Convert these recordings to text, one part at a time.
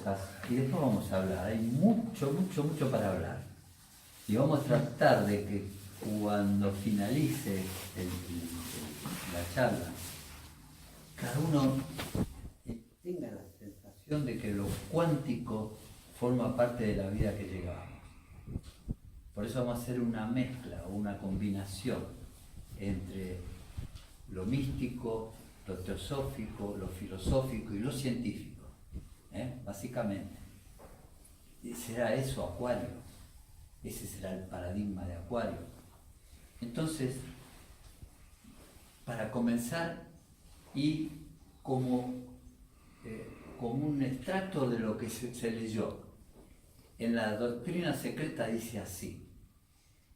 cosas y después vamos a hablar. Hay mucho para hablar. Y vamos a tratar de que cuando finalice la charla, cada uno tenga la sensación de que lo cuántico forma parte de la vida que llevamos. Por eso vamos a hacer una mezcla o una combinación entre lo místico, lo teosófico, lo filosófico y lo científico, básicamente. ¿Será eso Acuario? Ese será el paradigma de Acuario. Entonces, para comenzar, y como un extracto de lo que se leyó, en la doctrina secreta dice así: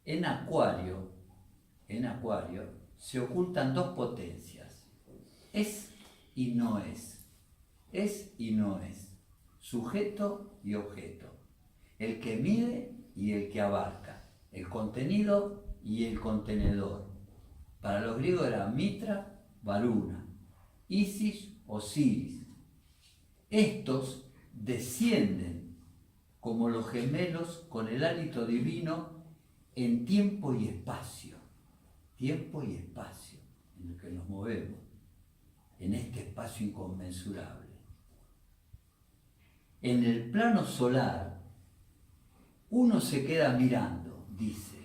en Acuario se ocultan dos potencias, es y no es, sujeto y objeto, el que mide y el que abarca, el contenido y el contenedor. Para los griegos era Mitra, Varuna, Isis, Osiris. Estos descienden como los gemelos con el hálito divino en tiempo y espacio en el que nos movemos, en este espacio inconmensurable. En el plano solar, uno se queda mirando, dice,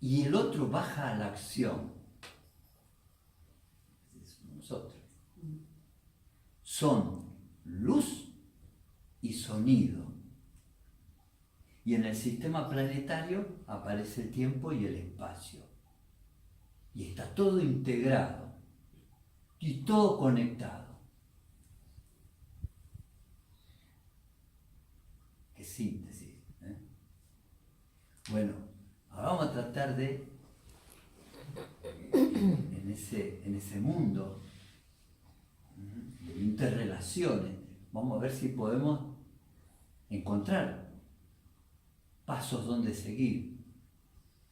y el otro baja a la acción. Nosotros. Son luz y sonido. Y en el sistema planetario aparece el tiempo y el espacio. Y está todo integrado y todo conectado. Qué síntesis. Bueno, ahora vamos a tratar de, en ese mundo de interrelaciones, vamos a ver si podemos encontrar pasos donde seguir,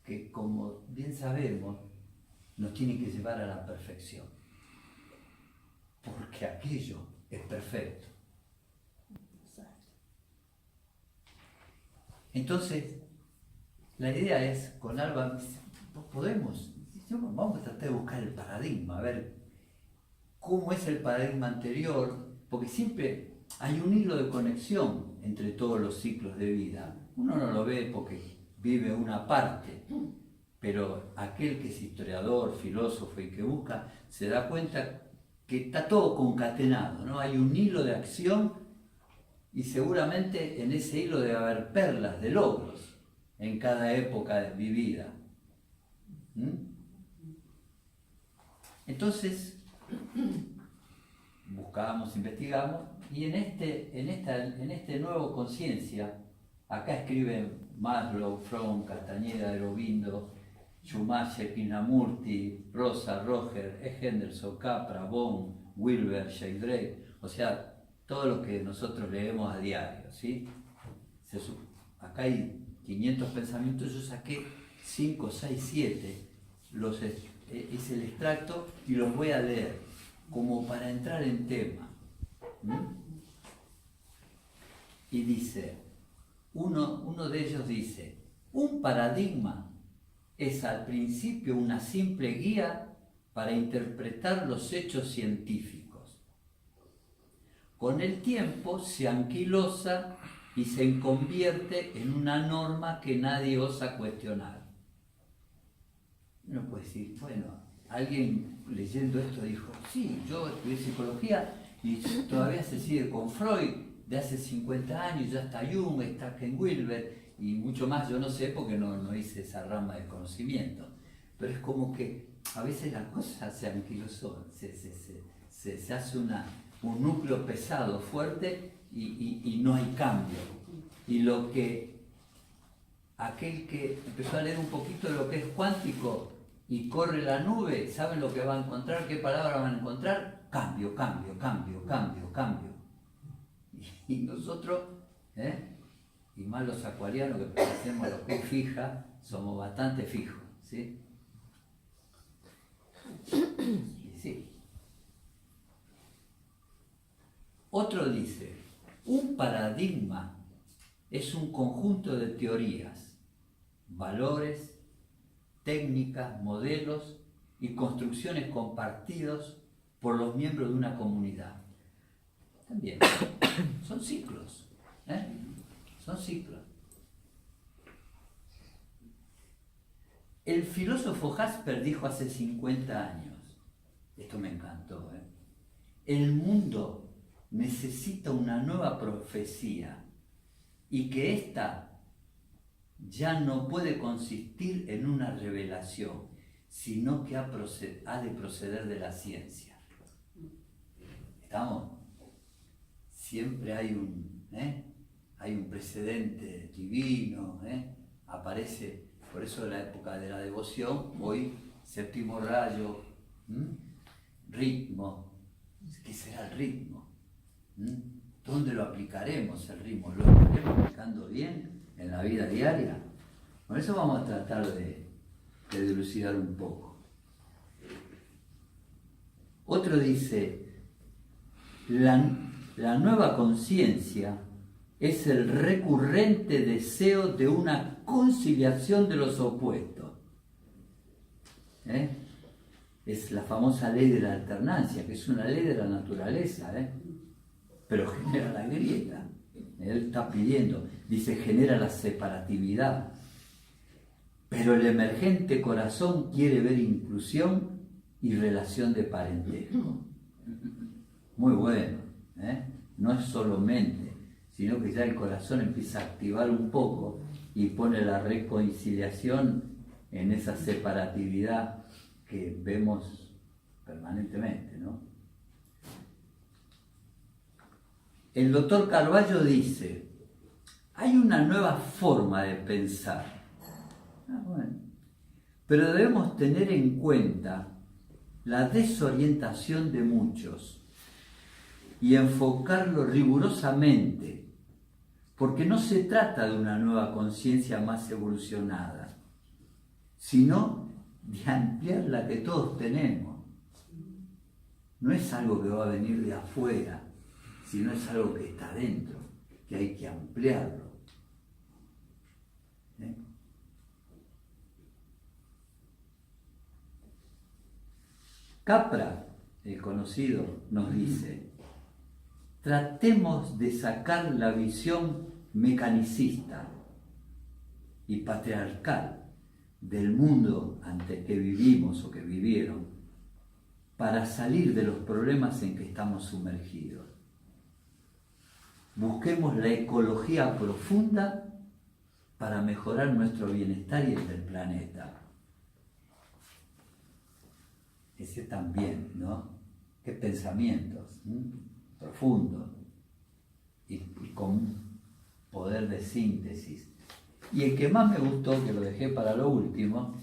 que como bien sabemos, nos tienen que llevar a la perfección, porque aquello es perfecto. Entonces, la idea es, con Alba, vamos a tratar de buscar el paradigma, a ver cómo es el paradigma anterior, porque siempre hay un hilo de conexión entre todos los ciclos de vida. Uno no lo ve porque vive una parte, pero aquel que es historiador, filósofo y que busca, se da cuenta que está todo concatenado, ¿no? Hay un hilo de acción y seguramente en ese hilo debe haber perlas de logros en cada época vivida. Entonces, buscamos, investigamos, y en este nuevo conciencia, acá escriben Maslow, Fromm, Castañeda, Aurobindo, Schumacher, Krishnamurti, Rosa, Roger, E. Henderson, Capra, Bohm, Wilber, Sheldrake, o sea, todo lo que nosotros leemos a diario, ¿sí? Acá hay 500 pensamientos, yo saqué 5, 6, 7, es el extracto y los voy a leer, como para entrar en tema. Y dice, uno de ellos dice, un paradigma es al principio una simple guía para interpretar los hechos científicos. Con el tiempo se anquilosa y se convierte en una norma que nadie osa cuestionar. Uno puede decir, bueno, alguien leyendo esto dijo, sí, yo estudié psicología y todavía se sigue con Freud de hace 50 años, ya está Jung, está Ken Wilber y mucho más, yo no sé porque no hice esa rama de conocimiento. Pero es como que a veces la cosa se anquilosó, se hace un núcleo pesado, fuerte y no hay cambio. Y lo que aquel que empezó a leer un poquito de lo que es cuántico y corre la nube, ¿saben lo que va a encontrar? ¿Qué palabra van a encontrar? Cambio, cambio, cambio, cambio, cambio. Y nosotros, y más los acuarianos que pertenecemos a los que fija, somos bastante fijos, ¿sí? Y sí. Otro dice, un paradigma es un conjunto de teorías, valores, técnicas, modelos y construcciones compartidos por los miembros de una comunidad. También, son ciclos, son ciclos. El filósofo Jasper dijo hace 50 años, esto me encantó, el mundo necesita una nueva profecía y que ésta ya no puede consistir en una revelación, sino que ha de proceder de la ciencia. ¿Estamos? Siempre hay un precedente divino, aparece, por eso en la época de la devoción, hoy séptimo rayo, ritmo. ¿Qué será el ritmo? ¿Dónde lo aplicaremos el ritmo? ¿Lo estaremos aplicando bien en la vida diaria? Por eso vamos a tratar de dilucidar un poco. Otro dice, la nueva conciencia es el recurrente deseo de una conciliación de los opuestos. Es la famosa ley de la alternancia, que es una ley de la naturaleza, pero genera la grieta. Él está pidiendo, dice, genera la separatividad. Pero el emergente corazón quiere ver inclusión y relación de parentesco. Muy bueno, no es solo mente, sino que ya el corazón empieza a activar un poco y pone la reconciliación en esa separatividad que vemos permanentemente, ¿no? El doctor Carballo dice, hay una nueva forma de pensar, bueno, pero debemos tener en cuenta la desorientación de muchos y enfocarlo rigurosamente, porque no se trata de una nueva conciencia más evolucionada, sino de ampliar la que todos tenemos. No es algo que va a venir de afuera, sino es algo que está dentro, que hay que ampliarlo. Capra, el conocido, nos dice, tratemos de sacar la visión mecanicista y patriarcal del mundo ante que vivimos o que vivieron para salir de los problemas en que estamos sumergidos. Busquemos la ecología profunda para mejorar nuestro bienestar y el del planeta. Ese también, ¿no? Qué pensamientos profundos y con un poder de síntesis. Y el que más me gustó, que lo dejé para lo último,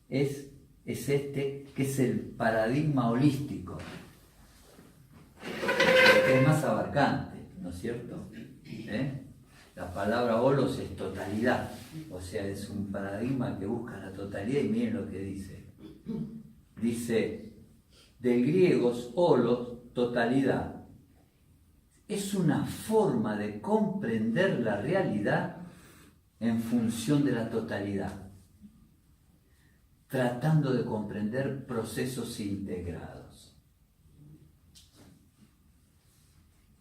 es este, que es el paradigma holístico, que es más abarcante, ¿no es cierto? La palabra holos es totalidad, o sea, es un paradigma que busca la totalidad, y miren lo que dice. Dice, del griego holos, totalidad. Es una forma de comprender la realidad en función de la totalidad, tratando de comprender procesos integrados.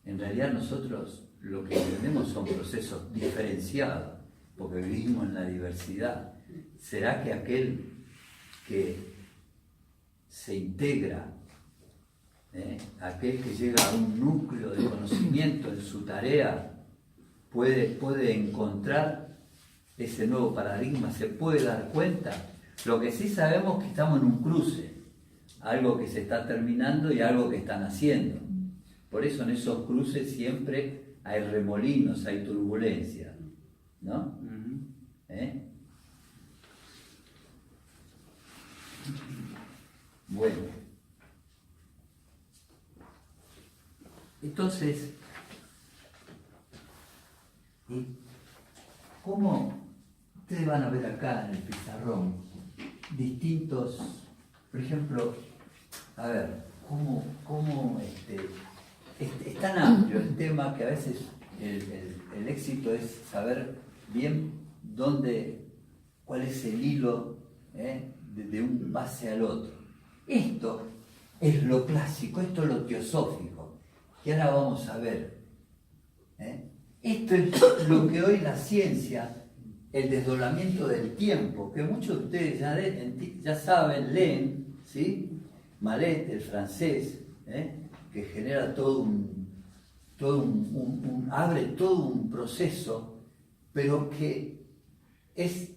En realidad nosotros lo que entendemos son procesos diferenciados, porque vivimos en la diversidad. ¿Será que aquel que se integra, aquel que llega a un núcleo de conocimiento en su tarea, puede encontrar ese nuevo paradigma, se puede dar cuenta? Lo que sí sabemos es que estamos en un cruce, algo que se está terminando y algo que están haciendo. Por eso en esos cruces siempre hay remolinos, hay turbulencia, ¿no? Bueno, entonces, ¿cómo ustedes van a ver acá en el pizarrón distintos, por ejemplo, a ver, cómo es tan amplio el tema que a veces el éxito es saber bien cuál es el hilo de un base al otro. Esto es lo clásico, esto es lo teosófico, que ahora vamos a ver. Esto es lo que hoy la ciencia, el desdoblamiento del tiempo, que muchos de ustedes ya saben, leen, ¿sí? Malet, el francés, que genera abre todo un proceso, pero que es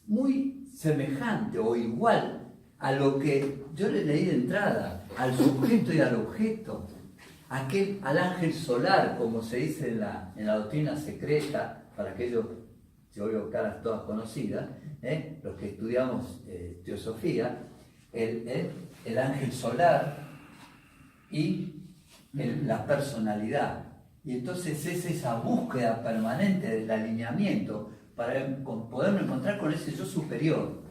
muy semejante o igual a lo que yo le leí de entrada, al sujeto y al objeto, al ángel solar, como se dice en la doctrina secreta, para aquellos, yo veo caras todas conocidas, los que estudiamos teosofía, el ángel solar y la personalidad. Y entonces es esa búsqueda permanente del alineamiento para podernos encontrar con ese yo superior.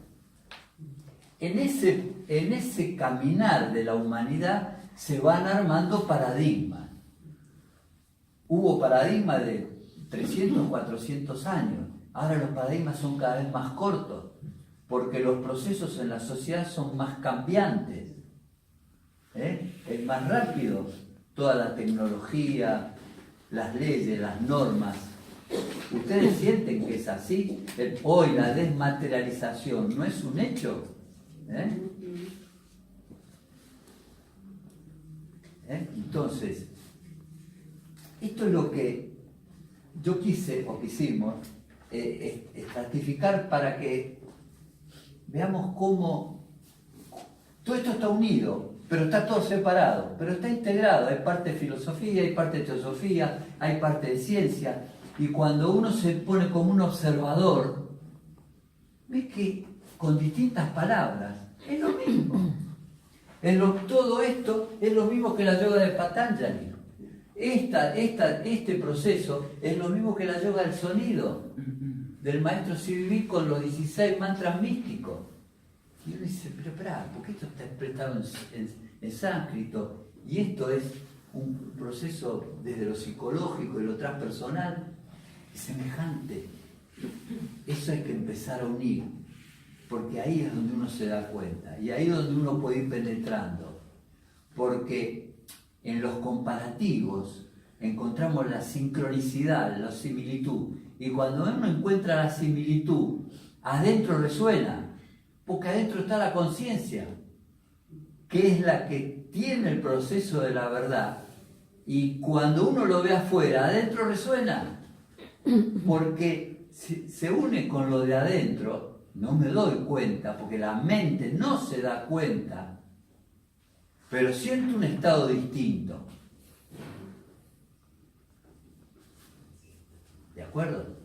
En ese caminar de la humanidad se van armando paradigmas. Hubo paradigmas de 300, 400 años. Ahora los paradigmas son cada vez más cortos, porque los procesos en la sociedad son más cambiantes. Es más rápido toda la tecnología, las leyes, las normas. ¿Ustedes sienten que es así? Hoy la desmaterialización no es un hecho. Entonces, esto es lo que yo quisimos estratificar para que veamos cómo todo esto está unido, pero está todo separado, pero está integrado. Hay parte de filosofía, hay parte de teosofía, hay parte de ciencia, y cuando uno se pone como un observador, ve que con distintas palabras es lo mismo. Todo esto es lo mismo que la yoga de Patanjali. Este proceso es lo mismo que la yoga del sonido del maestro CVV con los 16 mantras místicos. Y uno dice, pero espera, ¿por qué esto está expresado en sánscrito? Y esto es un proceso desde lo psicológico y lo transpersonal semejante. Eso hay que empezar a unir, porque ahí es donde uno se da cuenta, y ahí es donde uno puede ir penetrando, porque en los comparativos encontramos la sincronicidad, la similitud, y cuando uno encuentra la similitud, adentro resuena, porque adentro está la conciencia, que es la que tiene el proceso de la verdad, y cuando uno lo ve afuera, adentro resuena, porque se une con lo de adentro. No me doy cuenta, porque la mente no se da cuenta, pero siento un estado distinto. ¿De acuerdo?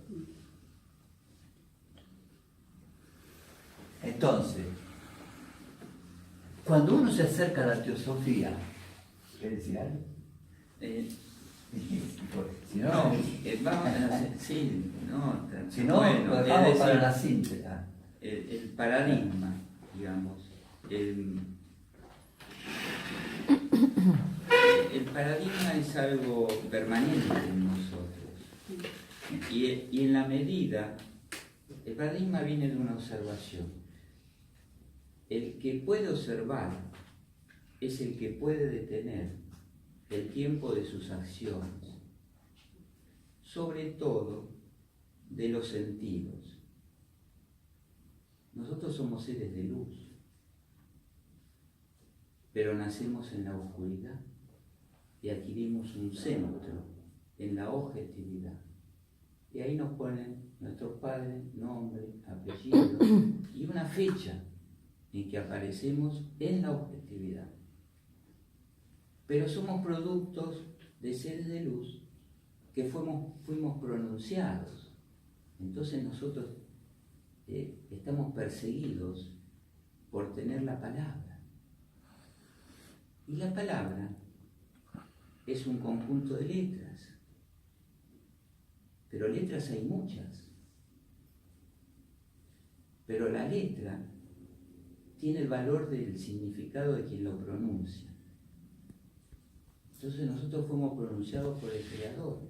Entonces, cuando uno se acerca a la teosofía, ¿qué decía? Si no, bueno, lo dejamos para la síntesis. El paradigma, digamos, el paradigma es algo permanente en nosotros. Y en la medida, el paradigma viene de una observación. El que puede observar es el que puede detener el tiempo de sus acciones, sobre todo de los sentidos. Nosotros somos seres de luz, pero nacemos en la oscuridad y adquirimos un centro en la objetividad. Y ahí nos ponen nuestros padres, nombre, apellido y una fecha en que aparecemos en la objetividad. Pero somos productos de seres de luz que fuimos pronunciados. Entonces nosotros estamos perseguidos por tener la palabra. Y la palabra es un conjunto de letras. Pero letras hay muchas. Pero la letra tiene el valor del significado de quien lo pronuncia. Entonces nosotros fuimos pronunciados por el Creador.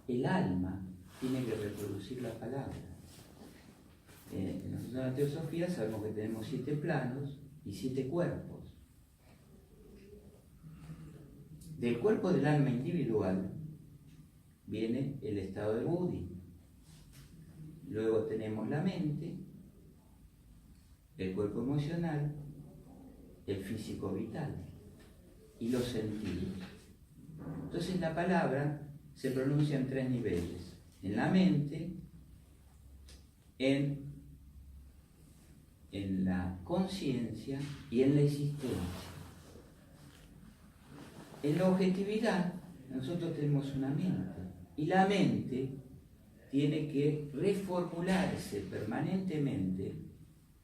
El alma tiene que reproducir la palabra. Nosotros en la teosofía sabemos que tenemos 7 planos y 7 cuerpos. Del cuerpo del alma individual viene el estado de Buddhi. Luego tenemos la mente, el cuerpo emocional, el físico vital y los sentidos. Entonces la palabra se pronuncia en 3 niveles: en la mente, en la conciencia y en la existencia. En la objetividad nosotros tenemos una mente y la mente tiene que reformularse permanentemente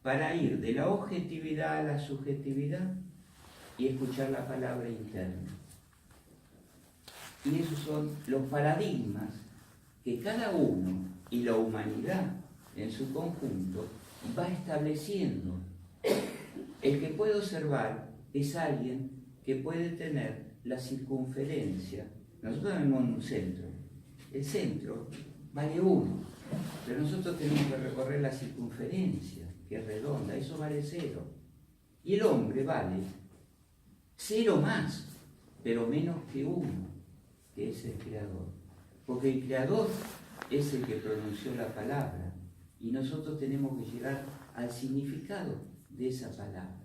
para ir de la objetividad a la subjetividad y escuchar la palabra interna. Y esos son los paradigmas que cada uno y la humanidad en su conjunto va estableciendo. El que puede observar es alguien que puede tener la circunferencia. Nosotros tenemos un centro. El centro vale 1, pero nosotros tenemos que recorrer la circunferencia, que es redonda, eso vale 0. Y el hombre vale 0 más, pero menos que 1, que es el Creador. Porque el Creador es el que pronunció la palabra y nosotros tenemos que llegar al significado de esa palabra.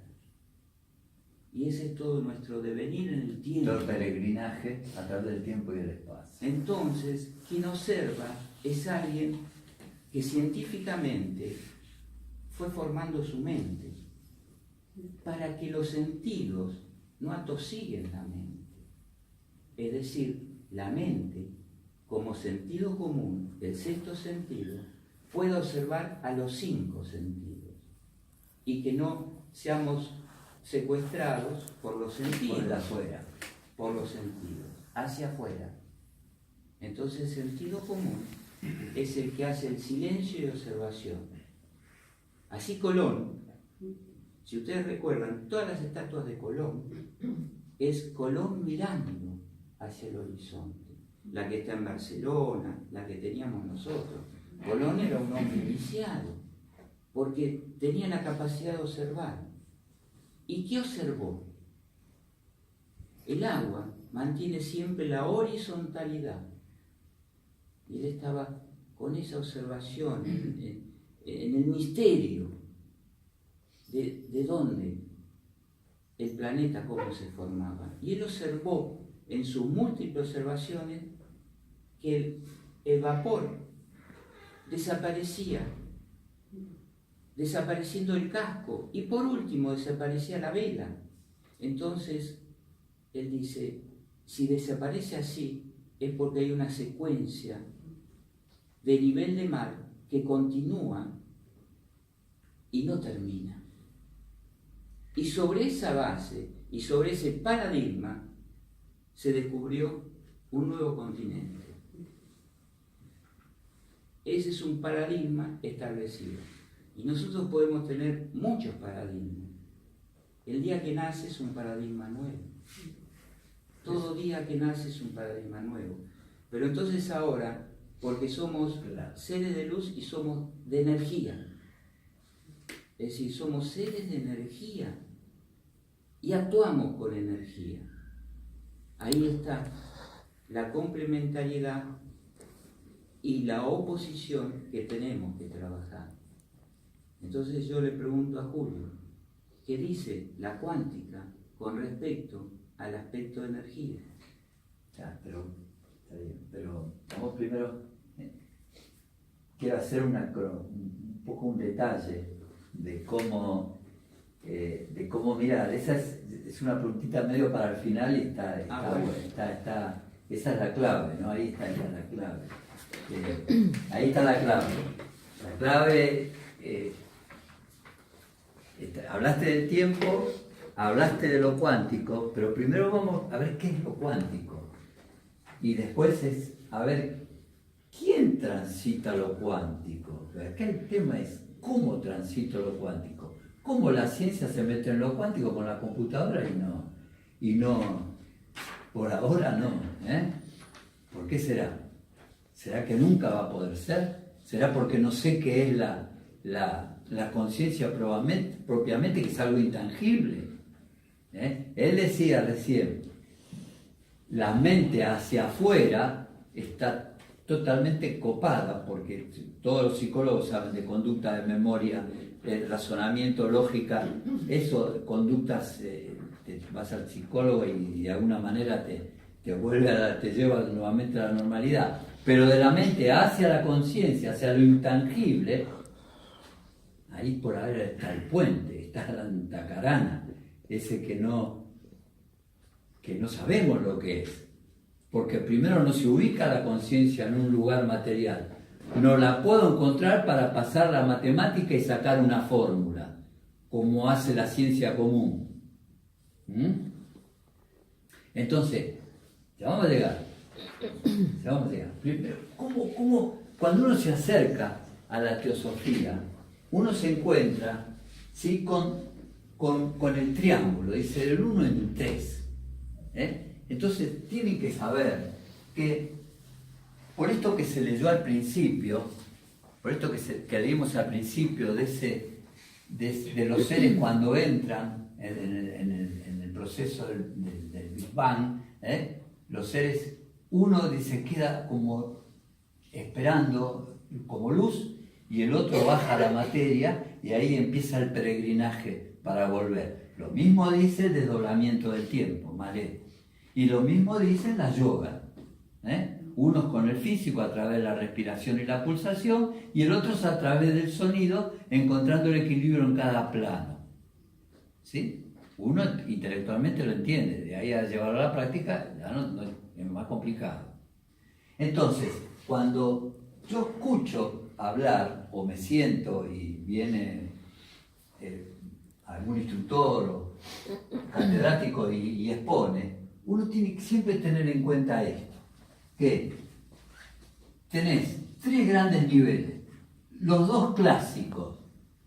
Y ese es todo nuestro devenir en el tiempo. El peregrinaje a través del tiempo y del espacio. Entonces, quien observa es alguien que científicamente fue formando su mente para que los sentidos no atosiguen la mente. Es decir, la mente, como sentido común, el 6º sentido, puede observar a los 5 sentidos y que no seamos secuestrados por los sentidos. Por afuera. Por los sentidos, hacia afuera. Entonces el sentido común es el que hace el silencio y observación. Así Colón, si ustedes recuerdan, todas las estatuas de Colón es Colón mirando hacia el horizonte. La que está en Barcelona, la que teníamos nosotros. Colón era un hombre iniciado, porque tenía la capacidad de observar. ¿Y qué observó? El agua mantiene siempre la horizontalidad. Y él estaba con esa observación en el misterio de dónde el planeta, cómo se formaba. Y él observó en sus múltiples observaciones que el vapor desaparecía, desapareciendo el casco, y por último desaparecía la vela. Entonces él dice, si desaparece así es porque hay una secuencia de nivel de mar que continúa y no termina. Y sobre esa base y sobre ese paradigma se descubrió un nuevo continente. Ese es un paradigma establecido. Y nosotros podemos tener muchos paradigmas. El día que nace es un paradigma nuevo. Todo día que nace es un paradigma nuevo. Pero entonces ahora, porque somos seres de luz y somos de energía, es decir, somos seres de energía y actuamos con energía. Ahí está la complementariedad y la oposición que tenemos que trabajar. Entonces yo le pregunto a Julio, ¿qué dice la cuántica con respecto al aspecto de energía? Ya, pero está bien, pero vamos primero, quiero hacer un poco un detalle de cómo mirar. Esa es una preguntita medio para el final y esa es la clave, ¿no? Ahí está la clave. Ahí está la clave. La clave, hablaste del tiempo, hablaste de lo cuántico, pero primero vamos a ver qué es lo cuántico. Y después es a ver quién transita lo cuántico. Acá el tema es cómo transito lo cuántico. Cómo la ciencia se mete en lo cuántico con la computadora y no Por ahora no. ¿Por qué será? ¿Será que nunca va a poder ser? ¿Será porque no sé qué es la conciencia propiamente, que es algo intangible? Él decía recién, la mente hacia afuera está totalmente copada, porque todos los psicólogos saben de conducta de memoria, razonamiento, lógica, eso, conductas, te vas al psicólogo y de alguna manera te lleva nuevamente a la normalidad. Pero de la mente hacia la conciencia, hacia lo intangible, ahí por ahí está el puente, está la tacarana, ese que no sabemos lo que es. Porque primero no se ubica la conciencia en un lugar material. No la puedo encontrar para pasar la matemática y sacar una fórmula, como hace la ciencia común. Entonces, ya vamos a llegar. Primero, cuando uno se acerca a la teosofía, uno se encuentra, ¿sí?, con el triángulo, dice el 1 en 3. Entonces tienen que saber que por esto que se leyó al principio, por esto que leímos al principio de los seres cuando entran en el proceso del Big Bang, los seres, uno dice queda como esperando como luz y el otro baja a la materia y ahí empieza el peregrinaje para volver. Lo mismo dice el desdoblamiento del tiempo, ¿vale? Y lo mismo dice la yoga. Unos con el físico a través de la respiración y la pulsación y el otro es a través del sonido, encontrando el equilibrio en cada plano. ¿Sí? Uno intelectualmente lo entiende, de ahí a llevarlo a la práctica ya no es más complicado. Entonces, cuando yo escucho hablar o me siento y viene algún instructor o catedrático y expone, uno tiene que siempre tener en cuenta esto, que tenés 3 grandes niveles, los 2 clásicos.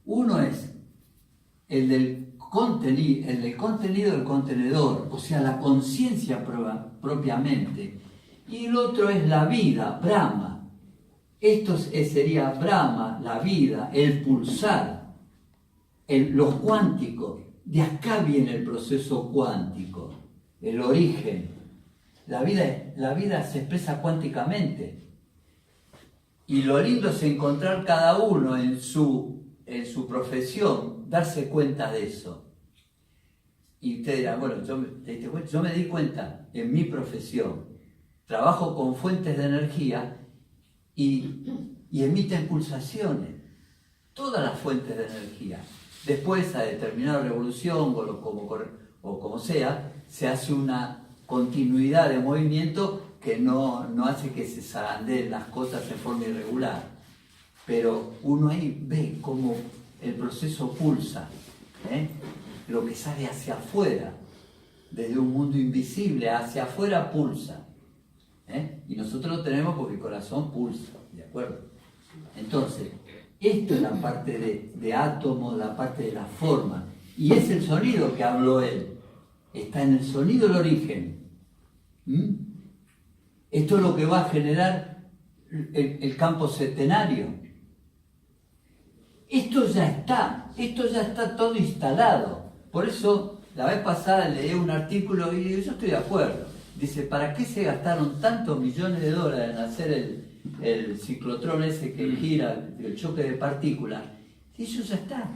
Uno es el del contenido del contenedor, o sea, la conciencia propiamente, y el otro es la vida, Brahma. Esto sería Brahma, la vida, el pulsar, los cuánticos. De acá viene el proceso cuántico, el origen. La vida se expresa cuánticamente. Y lo lindo es encontrar cada uno en su profesión, darse cuenta de eso. Y usted dirá, bueno, yo me di cuenta en mi profesión, trabajo con fuentes de energía y emiten pulsaciones, todas las fuentes de energía. Después, a determinada revolución o como sea, se hace una continuidad de movimiento que no hace que se zarandeen las cosas de forma irregular. Pero uno ahí ve cómo el proceso pulsa, lo que sale hacia afuera, desde un mundo invisible hacia afuera pulsa. Y nosotros lo tenemos porque el corazón pulsa, ¿de acuerdo? Entonces, esto es la parte de átomo, la parte de la forma. Y es el sonido que habló él. Está en el sonido el origen. Esto es lo que va a generar el campo centenario. Esto ya está todo instalado. Por eso, la vez pasada leí un artículo y yo estoy de acuerdo. Dice, ¿para qué se gastaron tantos millones de dólares en hacer el ciclotrón ese que gira, el choque de partículas? Y eso ya está.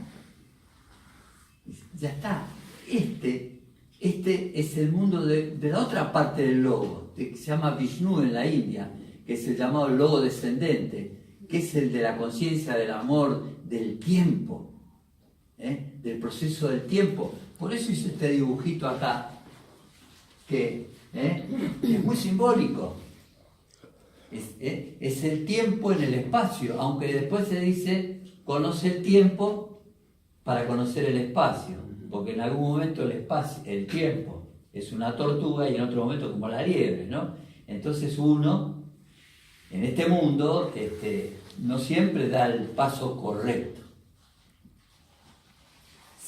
Ya está. Este es el mundo de la otra parte del logo, que se llama Vishnu en la India, que es el llamado logo descendente, que es el de la conciencia, del amor, del tiempo, del proceso del tiempo. Por eso hice este dibujito acá, que es muy simbólico. Es el tiempo en el espacio, aunque después se dice, conoce el tiempo para conocer el espacio, porque en algún momento el tiempo es una tortuga y en otro momento como la liebre, ¿no? Entonces uno, en este mundo, no siempre da el paso correcto.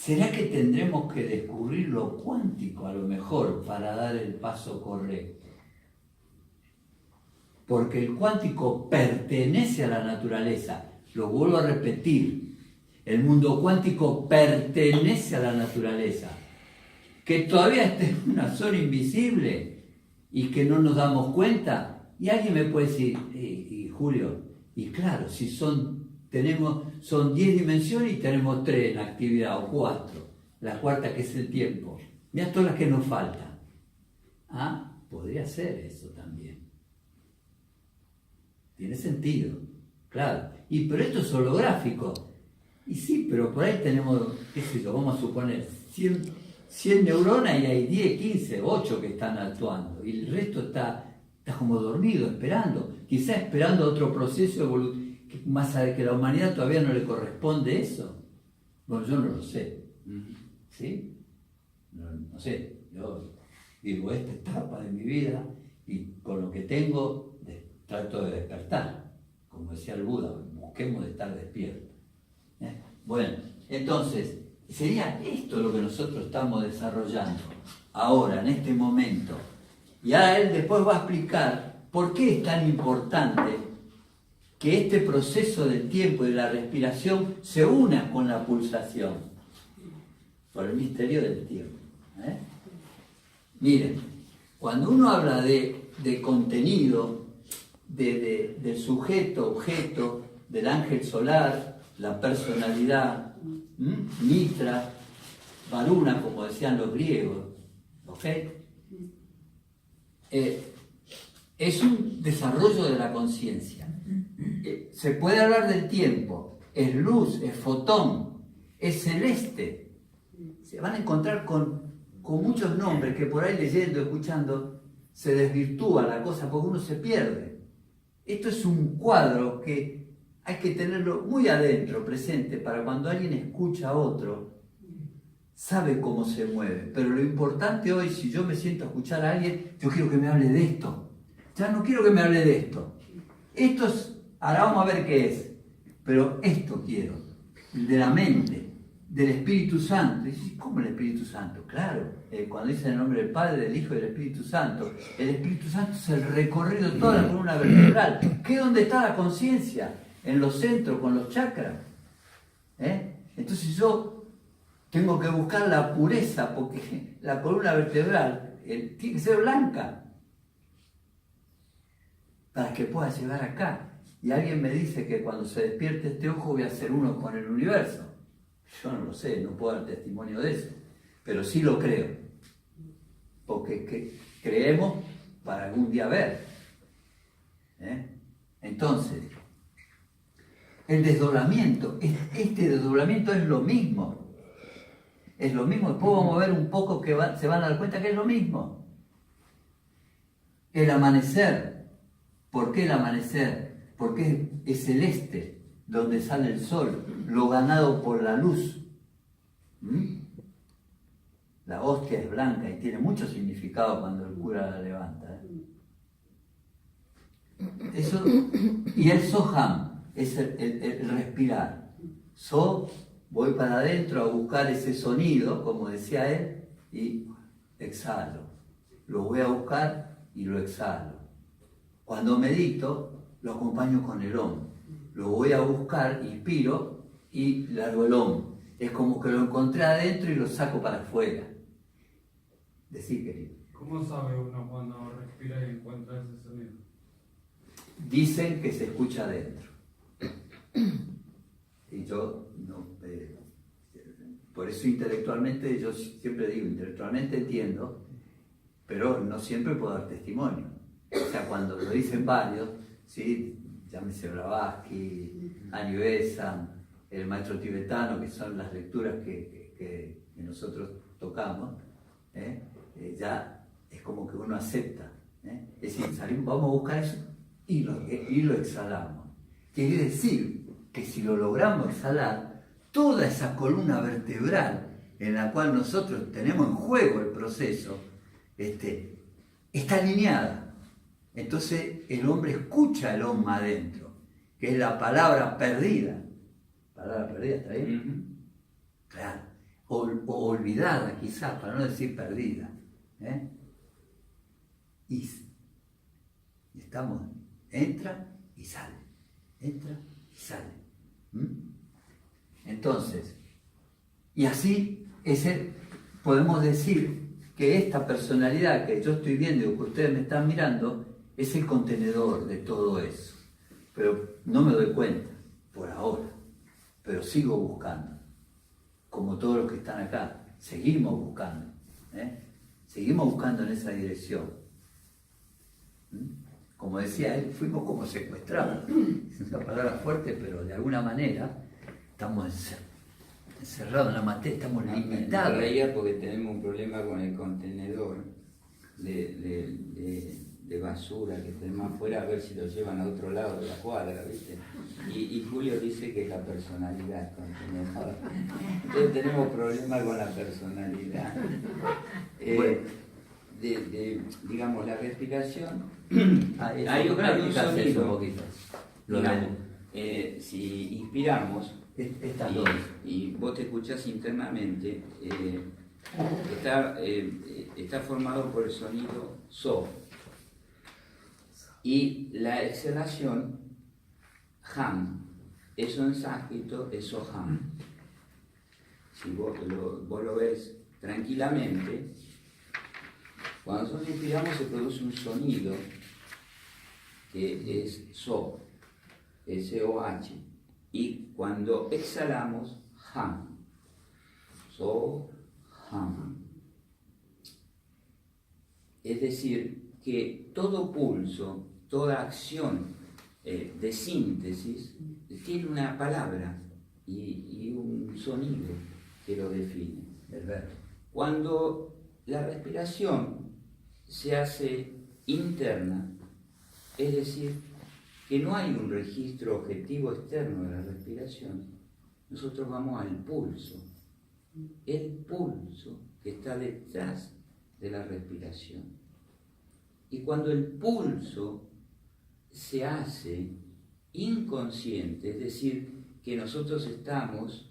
¿será que tendremos que descubrir lo cuántico a lo mejor para dar el paso correcto? Porque el cuántico pertenece a la naturaleza. Lo vuelvo a repetir. El mundo cuántico pertenece a la naturaleza. Que todavía está en una zona invisible y que no nos damos cuenta. Y alguien me puede decir, y Julio, y claro, si son 10 dimensiones y tenemos 3 en actividad o 4, la cuarta que es el tiempo. Mira todas las que nos faltan. Ah, podría ser eso también. Tiene sentido, claro. Pero esto es holográfico. Y sí, pero por ahí tenemos, qué sé yo, vamos a suponer 100 neuronas y hay 10, 15, 8 que están actuando. Y el resto está como dormido, esperando. Quizás esperando otro proceso evolutivo. Más allá de que la humanidad todavía no le corresponde eso. Bueno, yo no lo sé. ¿Sí? No sé. Yo digo, esta etapa de mi vida y con lo que tengo trato de despertar. Como decía el Buda, busquemos de estar despiertos. Bueno, entonces, sería esto lo que nosotros estamos desarrollando ahora, en este momento. Y ahora él después va a explicar por qué es tan importante que este proceso del tiempo y de la respiración se una con la pulsación, por el misterio del tiempo. Miren, cuando uno habla de contenido, del sujeto, objeto, del ángel solar, la personalidad, Mitra, Varuna, como decían los griegos, ¿ok? Es un desarrollo de la conciencia. Se puede hablar del tiempo, es luz, es fotón, es celeste. Se van a encontrar con muchos nombres que por ahí leyendo, escuchando, se desvirtúa la cosa porque uno se pierde. Esto es un cuadro que hay que tenerlo muy adentro, presente, para cuando alguien escucha a otro, sabe cómo se mueve. Pero lo importante hoy, si yo me siento a escuchar a alguien, yo quiero que me hable de esto. Ya no quiero que me hable de esto. Esto es, ahora vamos a ver qué es, pero esto quiero, de la mente, del Espíritu Santo. Y dices, ¿cómo el Espíritu Santo? Claro, cuando dicen el nombre del Padre, del Hijo y del Espíritu Santo, el Espíritu Santo es el recorrido de toda la columna vertebral, que es donde está la conciencia, en los centros, con los chakras. Entonces yo tengo que buscar la pureza, porque la columna vertebral tiene que ser blanca, para que pueda llegar acá. Y alguien me dice que cuando se despierte este ojo voy a ser uno con el universo. Yo no lo sé, no puedo dar testimonio de eso, pero sí lo creo, porque creemos para algún día ver. Entonces, el desdoblamiento, este desdoblamiento es lo mismo. Es lo mismo, después vamos a ver un poco que se van a dar cuenta que es lo mismo. El amanecer, ¿por qué el amanecer? Porque es celeste, donde sale el sol, lo ganado por la luz. La hostia es blanca y tiene mucho significado cuando el cura la levanta. Eso, y el soham es el respirar. So, voy para adentro a buscar ese sonido, como decía él, y exhalo. Lo voy a buscar y lo exhalo. Cuando medito, lo acompaño con el om. Lo voy a buscar, inspiro y largo el om. Es como que lo encontré adentro y lo saco para afuera. Decir, querido. ¿Cómo sabe uno cuando respira y encuentra ese sonido? Dicen que se escucha adentro. Y yo no... por eso intelectualmente, yo siempre digo, intelectualmente entiendo, pero no siempre puedo dar testimonio. O sea, cuando lo dicen varios, ¿sí? Llámese Blavatsky, Ani Besant, el maestro tibetano, que son las lecturas que nosotros tocamos, ya es como que uno acepta. Es decir, salimos, vamos a buscar eso y lo exhalamos. Quiere decir que si lo logramos exhalar, toda esa columna vertebral en la cual nosotros tenemos en juego el proceso, está alineada. Entonces el hombre escucha el Om adentro, que es la palabra perdida. ¿Palabra perdida está bien? Claro. o olvidada quizás, para no decir perdida. Y estamos, entra y sale, entra y sale. Entonces, y así podemos decir que esta personalidad que yo estoy viendo y que ustedes me están mirando es el contenedor de todo eso. Pero no me doy cuenta por ahora, pero sigo buscando, como todos los que están acá, seguimos buscando, seguimos buscando en esa dirección. Como decía él, fuimos como secuestrados, es una palabra fuerte, pero de alguna manera estamos encerrados en la materia, estamos limitados. Me reía porque tenemos un problema con el contenedor de basura que tenemos afuera, a ver si lo llevan a otro lado de la cuadra, ¿viste? Y Julio dice que es la personalidad el contenedor. Entonces tenemos problemas con la personalidad. Digamos, la respiración, hay un sonido, digamos, si inspiramos, y vos te escuchás internamente, está formado por el sonido so, y la exhalación ham, eso en sánscrito es soham. Si vos lo ves tranquilamente, cuando nosotros inspiramos se produce un sonido que es so, S-O-H, y cuando exhalamos, ham, so, ham. Es decir, que todo pulso, toda acción de síntesis tiene una palabra y un sonido que lo define. El verbo. Cuando la respiración se hace interna, es decir, que no hay un registro objetivo externo de la respiración, nosotros vamos al pulso, el pulso que está detrás de la respiración. Y cuando el pulso se hace inconsciente, es decir, que nosotros estamos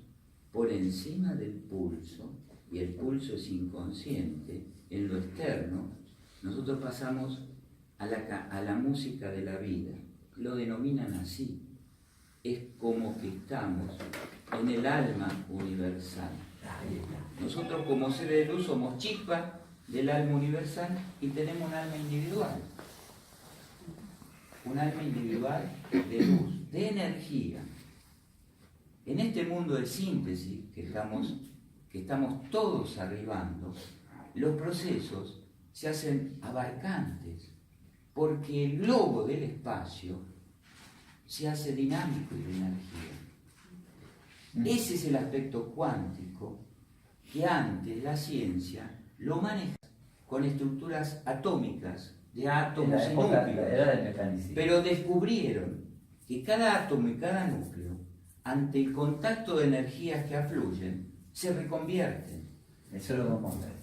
por encima del pulso, y el pulso es inconsciente, en lo externo, nosotros pasamos a la música de la vida. Lo denominan así. Es como que estamos en el alma universal. Nosotros como seres de luz somos chispa del alma universal y tenemos un alma individual. Un alma individual de luz, de energía. En este mundo de síntesis que estamos todos arribando, los procesos se hacen abarcantes, porque el globo del espacio se hace dinámico y de energía. Ese es el aspecto cuántico que antes la ciencia lo maneja con estructuras atómicas, de átomos y núcleos. Pero descubrieron que cada átomo y cada núcleo, ante el contacto de energías que afluyen, se reconvierten. Eso lo vamos a ver.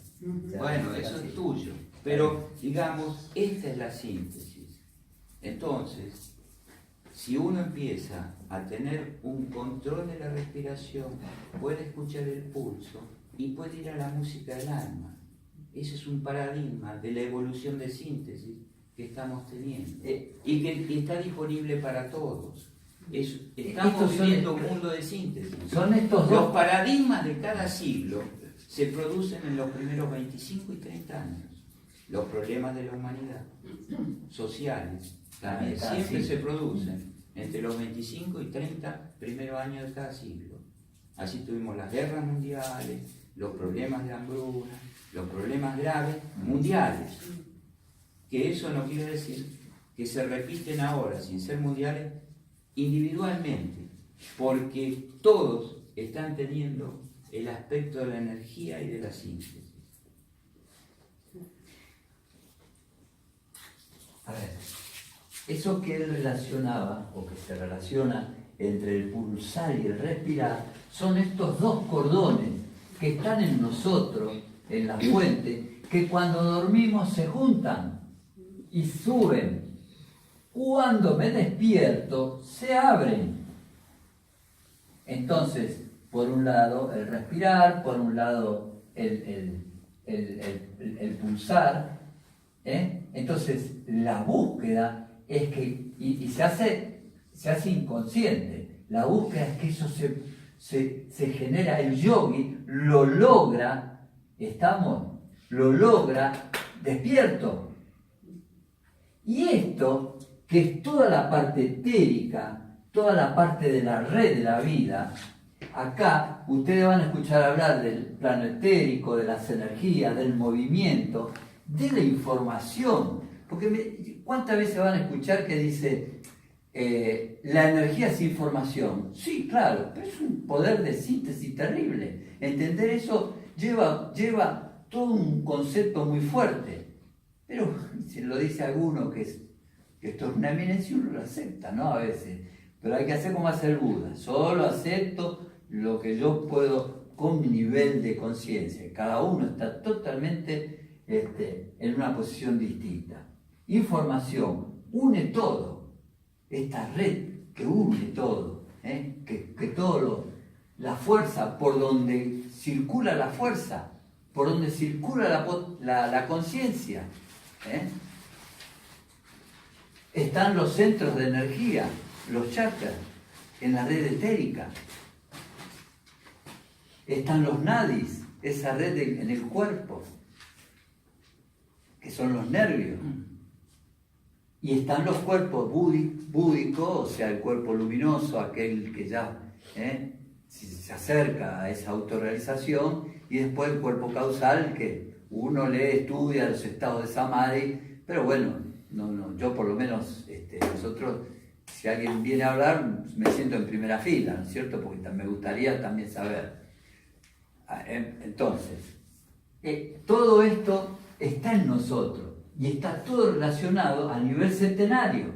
Bueno, eso es tuyo. Pero, digamos, esta es la síntesis. Entonces, si uno empieza a tener un control de la respiración, puede escuchar el pulso y puede ir a la música del alma. Ese es un paradigma de la evolución de síntesis que estamos teniendo y que está disponible para todos. Estamos viviendo un mundo de síntesis. Los paradigmas de cada siglo se producen en los primeros 25 y 30 años. Los problemas de la humanidad, sociales, también siempre se producen entre los 25 y 30 primeros años de cada siglo. Así tuvimos las guerras mundiales, los problemas de hambruna, los problemas graves mundiales. Que eso no quiere decir que se repiten ahora, sin ser mundiales, individualmente, porque todos están teniendo el aspecto de la energía y de la síntesis. A ver, eso que él relacionaba, o que se relaciona entre el pulsar y el respirar, son estos dos cordones que están en nosotros, en la fuente, que cuando dormimos se juntan y suben. Cuando me despierto, se abren. Entonces, por un lado el respirar, por un lado el pulsar. Entonces la búsqueda es que, y se hace inconsciente, la búsqueda es que eso se genera, el yogi lo logra, lo logra despierto. Y esto, que es toda la parte etérica, toda la parte de la red de la vida, acá ustedes van a escuchar hablar del plano etérico, de las energías, del movimiento, de la información. Porque ¿cuántas veces van a escuchar que dice la energía es información? Sí, claro, pero es un poder de síntesis terrible. Entender eso lleva todo un concepto muy fuerte. Pero si lo dice alguno que esto es una eminencia, uno lo acepta, ¿no? A veces. Pero hay que hacer como hace el Buda. Solo acepto lo que yo puedo con mi nivel de conciencia. Cada uno está totalmente en una posición distinta. Información une todo. Esta red que une todo. Que todo la fuerza, por donde circula la fuerza, por donde circula la conciencia. Están los centros de energía, los chakras, en la red etérica. Están los nadis, esa red en el cuerpo, que son los nervios. Y están los cuerpos búdicos, o sea, el cuerpo luminoso, aquel que ya se acerca a esa autorrealización, y después el cuerpo causal, que uno estudia los estados de samadhi, pero bueno, no, yo por lo menos, nosotros, si alguien viene a hablar, me siento en primera fila, ¿no es cierto? Porque me gustaría también saber. Entonces, todo esto está en nosotros y está todo relacionado a nivel centenario.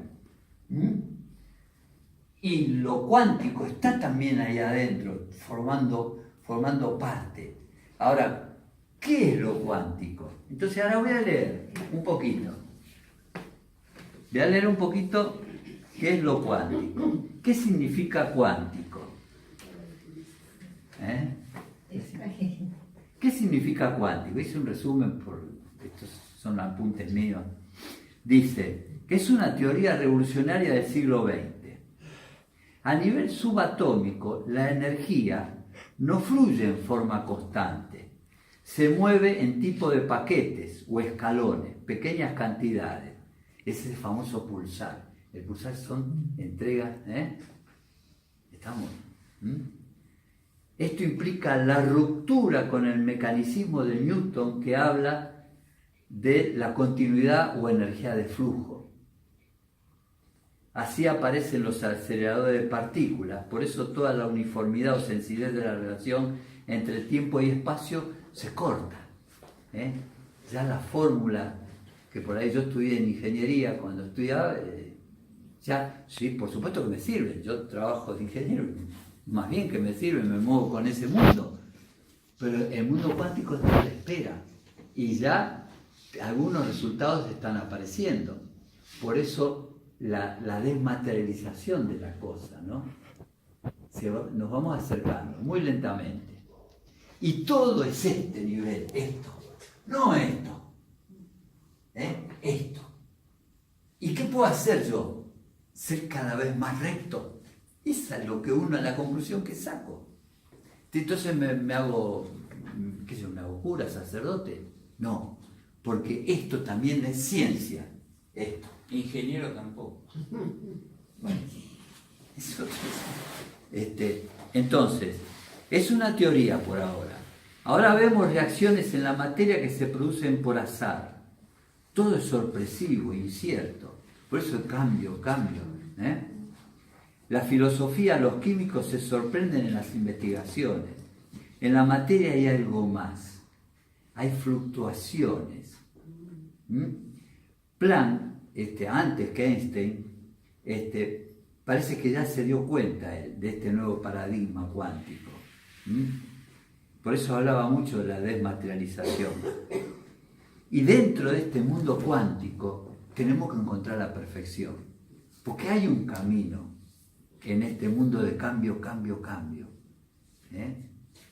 Y lo cuántico está también ahí adentro, formando parte. Ahora, ¿qué es lo cuántico? Entonces ahora voy a leer un poquito. Voy a leer un poquito qué es lo cuántico. ¿Qué significa cuántico? ¿Qué significa cuántico? Hice un resumen, estos son apuntes míos. Dice que es una teoría revolucionaria del siglo XX. A nivel subatómico, la energía no fluye en forma constante. Se mueve en tipo de paquetes o escalones, pequeñas cantidades. Ese es el famoso pulsar. El pulsar son entregas, ¿Estamos? Esto implica la ruptura con el mecanismo de Newton que habla de la continuidad o energía de flujo. Así aparecen los aceleradores de partículas, por eso toda la uniformidad o sencillez de la relación entre tiempo y espacio se corta. Ya la fórmula, que por ahí yo estudié en ingeniería, cuando estudiaba, ya, sí, por supuesto que me sirve, yo trabajo de ingeniero, más bien que me sirve, me muevo con ese mundo, pero el mundo cuántico está a la espera y ya algunos resultados están apareciendo. Por eso la desmaterialización de la cosa, ¿no? Nos vamos acercando muy lentamente. Y todo es este nivel, esto, no esto. Esto. ¿Y qué puedo hacer yo? Ser cada vez más recto. Esa es lo que la conclusión que saco. Entonces me hago, ¿qué sé yo? ¿Me hago cura, sacerdote? No, porque esto también es ciencia. Esto. Ingeniero tampoco. Bueno, entonces, es una teoría por ahora. Ahora vemos reacciones en la materia que se producen por azar. Todo es sorpresivo, incierto. Por eso el cambio. La filosofía, los químicos se sorprenden en las investigaciones. En la materia hay algo más. Hay fluctuaciones. Planck, antes que Einstein, parece que ya se dio cuenta de este nuevo paradigma cuántico. Por eso hablaba mucho de la desmaterialización. Y dentro de este mundo cuántico tenemos que encontrar la perfección. Porque hay un camino en este mundo de cambio.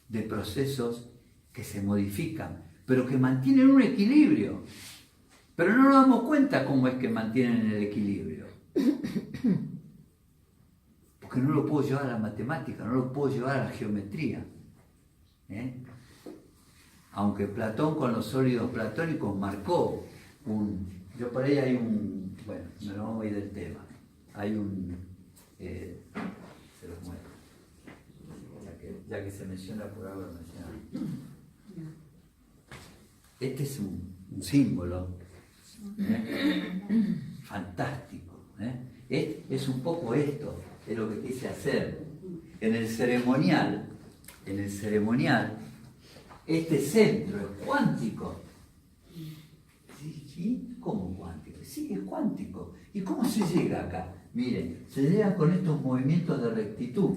de procesos que se modifican, pero que mantienen un equilibrio. Pero no nos damos cuenta cómo es que mantienen el equilibrio. Porque no lo puedo llevar a la matemática, no lo puedo llevar a la geometría. Aunque Platón con los sólidos platónicos marcó yo por ahí hay bueno, no nos vamos a ir del tema. Hay se los muestro. Ya que se menciona por ahora, este es un símbolo fantástico. Es un poco esto, es lo que quise hacer. En el ceremonial, este centro es cuántico. ¿Sí? ¿Cómo cuántico? Sí, es cuántico. ¿Y cómo se llega acá? Miren, se llega con estos movimientos de rectitud,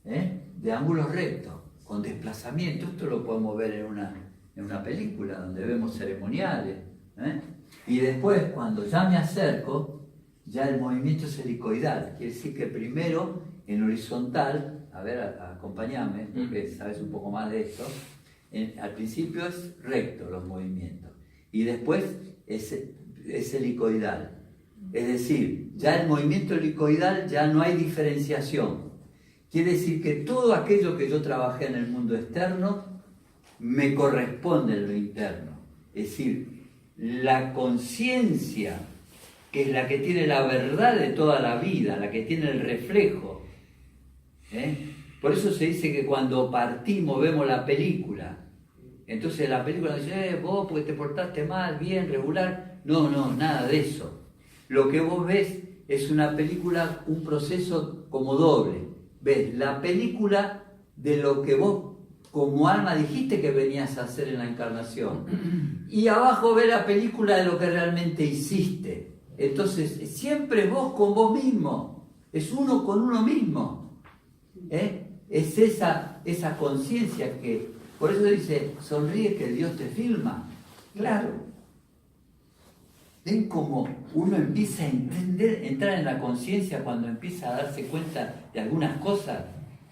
de ángulos rectos, con desplazamiento. Esto lo podemos ver en una película donde vemos ceremoniales. Y después, cuando ya me acerco, ya el movimiento es helicoidal. Quiere decir que primero, en horizontal, a ver, acompáñame, porque sabes un poco más de esto, al principio es recto los movimientos, y después es helicoidal. Es decir, ya el movimiento helicoidal ya no hay diferenciación. Quiere decir que todo aquello que yo trabajé en el mundo externo me corresponde en lo interno. Es decir, la conciencia, que es la que tiene la verdad de toda la vida, la que tiene el reflejo. Por eso se dice que cuando partimos vemos la película. Entonces la película dice, vos porque te portaste mal, bien, regular. No, nada de eso. Lo que vos ves es una película, un proceso como doble. Ves la película de lo que vos como alma dijiste que venías a hacer en la encarnación. Y abajo ves la película de lo que realmente hiciste. Entonces siempre vos con vos mismo. Es uno con uno mismo. Es esa conciencia que, por eso dice, sonríe que Dios te filma. Claro. ¿Ven cómo uno empieza a entrar en la conciencia cuando empieza a darse cuenta de algunas cosas?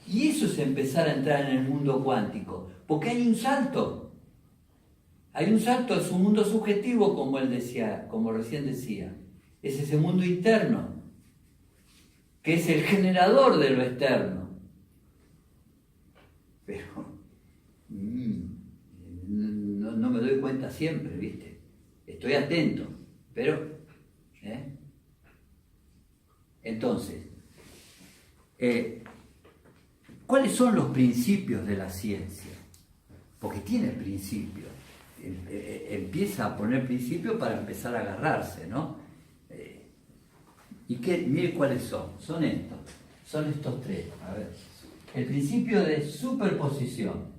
Y eso es empezar a entrar en el mundo cuántico. Porque hay un salto. Hay un salto a su mundo subjetivo, como él decía, como recién decía. Es ese mundo interno, que es el generador de lo externo. Pero no me doy cuenta siempre, ¿viste? Estoy atento, pero entonces, ¿cuáles son los principios de la ciencia? Porque tiene principios. Empieza a poner principios para empezar a agarrarse, ¿no? Mire cuáles son. Son estos tres. A ver. El principio de superposición,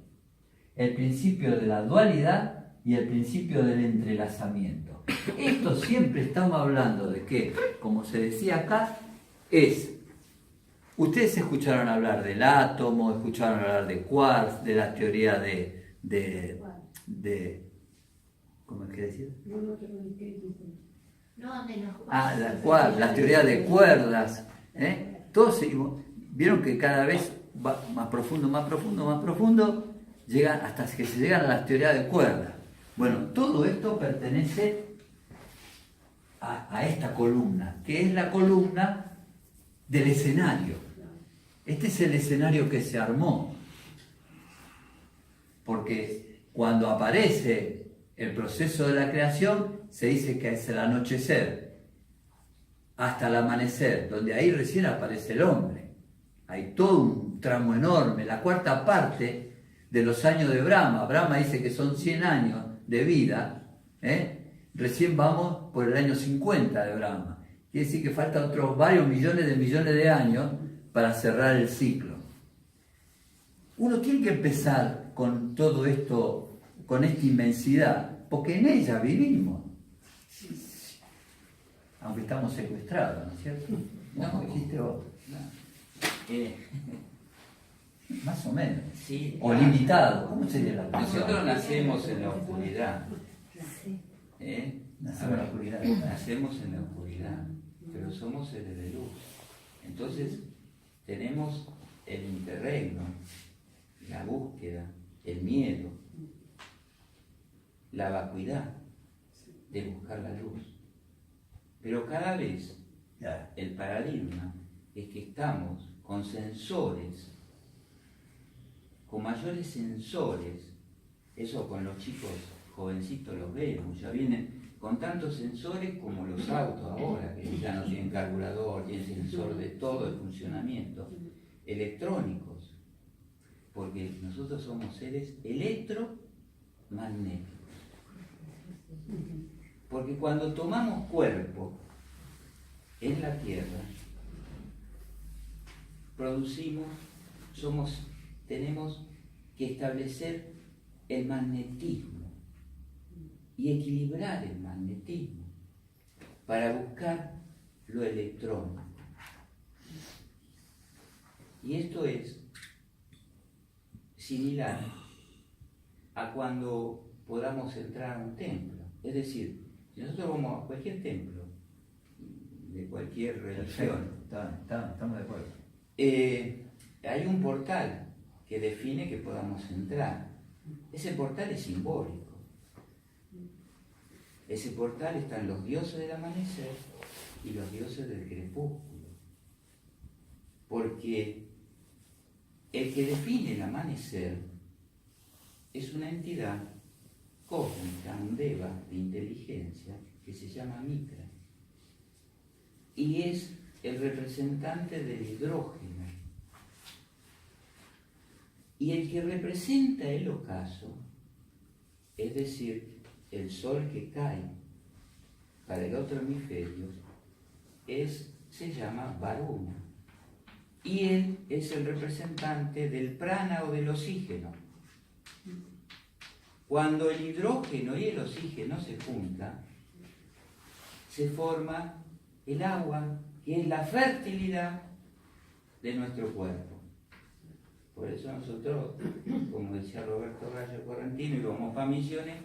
el principio de la dualidad y el principio del entrelazamiento. Esto siempre estamos hablando de que, como se decía acá, ustedes escucharon hablar del átomo, escucharon hablar de quarks, de la teoría de ¿cómo es que decía? La teoría de cuerdas. Todos vieron que cada vez va más profundo, llegan hasta que se llegan a las teorías de cuerdas. Bueno, todo esto pertenece a esta columna, que es la columna del escenario. Este es el escenario que se armó, porque cuando aparece el proceso de la creación, se dice que es el anochecer hasta el amanecer, donde ahí recién aparece el hombre. Hay todo un tramo enorme, la cuarta parte de los años de Brahma. Brahma dice que son 100 años de vida, recién vamos por el año 50 de Brahma. Quiere decir que faltan otros varios millones de años para cerrar el ciclo. Uno tiene que empezar con todo esto, con esta inmensidad, porque en ella vivimos. Aunque estamos secuestrados, ¿no es cierto? No, dijiste vos. Más o menos. Sí. O limitado. ¿Cómo sería la palabra? Nosotros nacemos en la oscuridad. Nacemos en la oscuridad. Nacemos en la oscuridad, pero somos seres de luz. Entonces, tenemos el interregno, la búsqueda, el miedo, la vacuidad de buscar la luz. Pero cada vez el paradigma es que estamos con sensores, con mayores sensores. Eso con los chicos jovencitos los vemos, ya vienen con tantos sensores como los autos ahora, que ya no tienen carburador, tienen sensor de todo el funcionamiento, electrónicos, porque nosotros somos seres electromagnéticos. Porque cuando tomamos cuerpo en la Tierra, tenemos que establecer el magnetismo y equilibrar el magnetismo para buscar lo electrónico. Y esto es similar a cuando podamos entrar a un templo. Es decir, si nosotros vamos a cualquier templo, de cualquier religión, estamos de acuerdo. Hay un portal que define que podamos entrar. Ese portal es simbólico. Ese portal están los dioses del amanecer y los dioses del crepúsculo. Porque el que define el amanecer es una entidad cósmica, un deva de inteligencia que se llama Mitra. Y es el representante del hidrógeno. Y el que representa el ocaso, es decir, el sol que cae para el otro hemisferio, se llama Varuna. Y él es el representante del prana o del oxígeno. Cuando el hidrógeno y el oxígeno se juntan, se forma el agua, que es la fertilidad de nuestro cuerpo. Por eso nosotros, como decía Roberto Rayo Correntino, íbamos para Misiones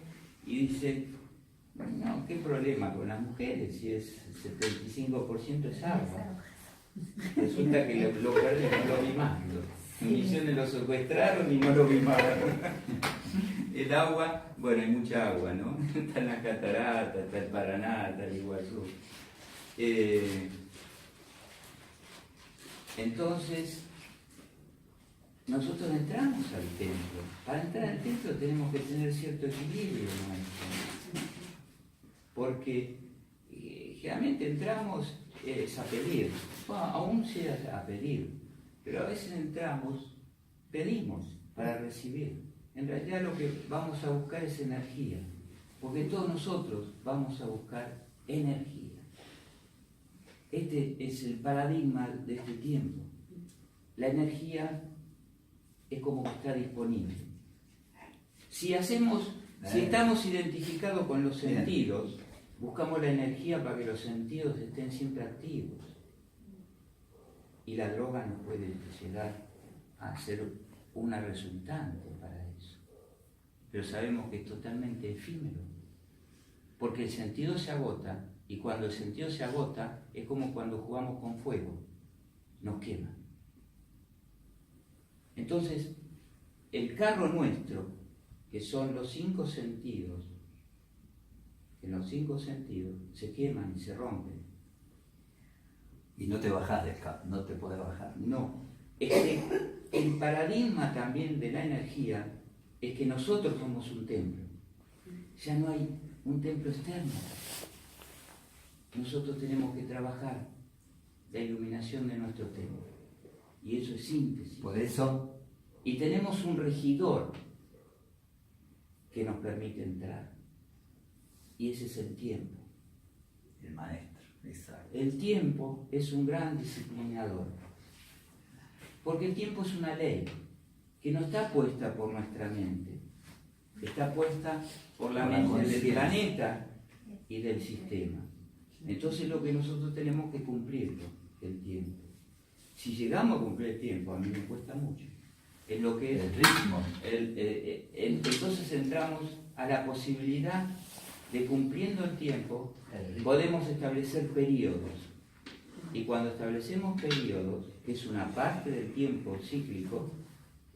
y dice, no, ¿qué problema con las mujeres si es 75% es agua? Resulta que lo perdí, no lo vi más. En Misiones lo secuestraron y no lo vi más. El agua, bueno, hay mucha agua, ¿no? Está en las cataratas, está el Paraná, está el Iguazú. Entonces, nosotros entramos al templo. Para entrar al templo tenemos que tener cierto equilibrio nuestro. Porque generalmente entramos a pedir. Bueno, aún sea a pedir. Pero a veces entramos, pedimos para recibir. En realidad lo que vamos a buscar es energía. Porque todos nosotros vamos a buscar energía. Este es el paradigma de este tiempo. La energía es como que está disponible. Si estamos identificados con los sentidos, buscamos la energía para que los sentidos estén siempre activos. Y la droga no puede llegar a ser una resultante para eso. Pero sabemos que es totalmente efímero. Porque el sentido se agota, y cuando el sentido se agota, es como cuando jugamos con fuego, nos quema. Entonces, el carro nuestro, que son los 5 sentidos, en los 5 sentidos se queman y se rompen. Y no te bajás del carro, no te puedes bajar. No, es que el paradigma también de la energía es que nosotros somos un templo. Ya no hay un templo externo. Nosotros tenemos que trabajar la iluminación de nuestro templo. Y eso es síntesis. Por eso. Y tenemos un regidor que nos permite entrar. Y ese es el tiempo. El maestro, exacto. El tiempo es un gran disciplinador. Porque el tiempo es una ley que no está puesta por nuestra mente. Está puesta por la mente del planeta y del sistema. Entonces lo que nosotros tenemos que cumplirlo, el tiempo. Si llegamos a cumplir el tiempo, a mí me cuesta mucho. Es lo que es el ritmo. Entonces entramos a la posibilidad de, cumpliendo el tiempo, podemos establecer periodos. Y cuando establecemos periodos, que es una parte del tiempo cíclico,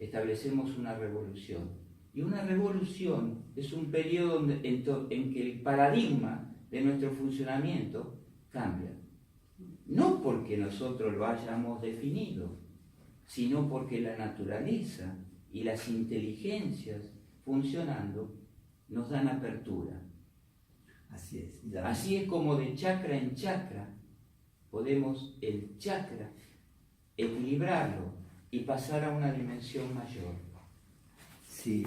establecemos una revolución. Y una revolución es un periodo en que el paradigma de nuestro funcionamiento cambia. No porque nosotros lo hayamos definido, sino porque la naturaleza y las inteligencias funcionando nos dan apertura. Así es. Así es como de chakra en chakra podemos el chakra equilibrarlo y pasar a una dimensión mayor. Sí,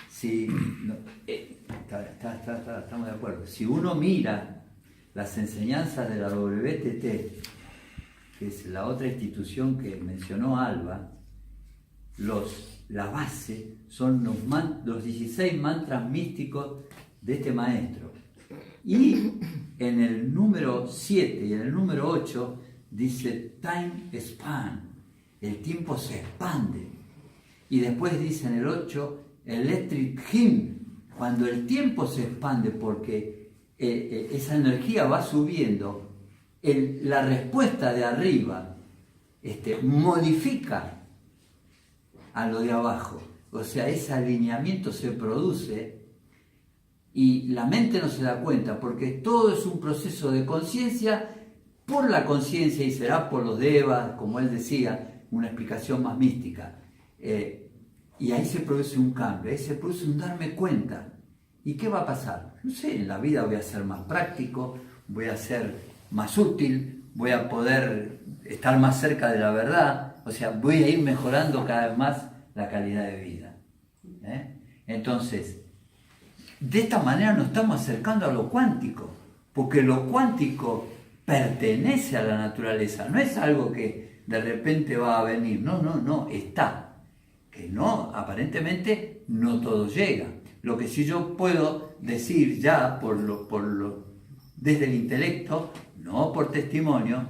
sí, no, estamos de acuerdo. Si uno mira las enseñanzas de la WTT, que es la otra institución que mencionó Alba, la base son los 16 mantras místicos de este maestro. Y en el número 7 y en el número 8 dice time span, el tiempo se expande. Y después dice en el 8 electric hymn, cuando el tiempo se expande porque esa energía va subiendo, la respuesta de arriba modifica a lo de abajo. O sea, ese alineamiento se produce y la mente no se da cuenta porque todo es un proceso de conciencia por la conciencia y será por los devas, como él decía, una explicación más mística. Y ahí se produce un cambio, ahí se produce un darme cuenta. ¿Y qué va a pasar? No sé, en la vida voy a ser más práctico, voy a ser más útil, voy a poder estar más cerca de la verdad, o sea, voy a ir mejorando cada vez más la calidad de vida. Entonces, de esta manera nos estamos acercando a lo cuántico, porque lo cuántico pertenece a la naturaleza, no es algo que de repente va a venir, no, está. Que no, aparentemente no todo llega. Lo que sí yo puedo decir ya desde el intelecto, no por testimonio,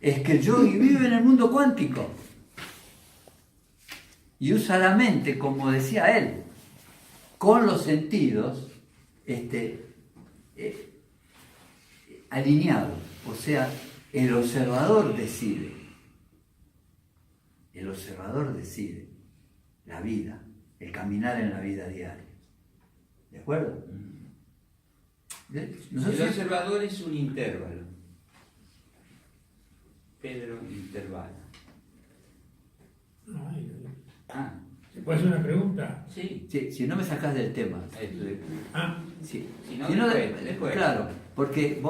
es que el yogi vive en el mundo cuántico y usa la mente, como decía él, con los sentidos alineados. O sea, el observador decide. El observador decide la vida, el caminar en la vida diaria. ¿De acuerdo? El observador es un intervalo. Pedro intervala. ¿Se puede hacer una pregunta? Sí. Sí, si no me sacás del tema. Sí. Si no, después. Claro, porque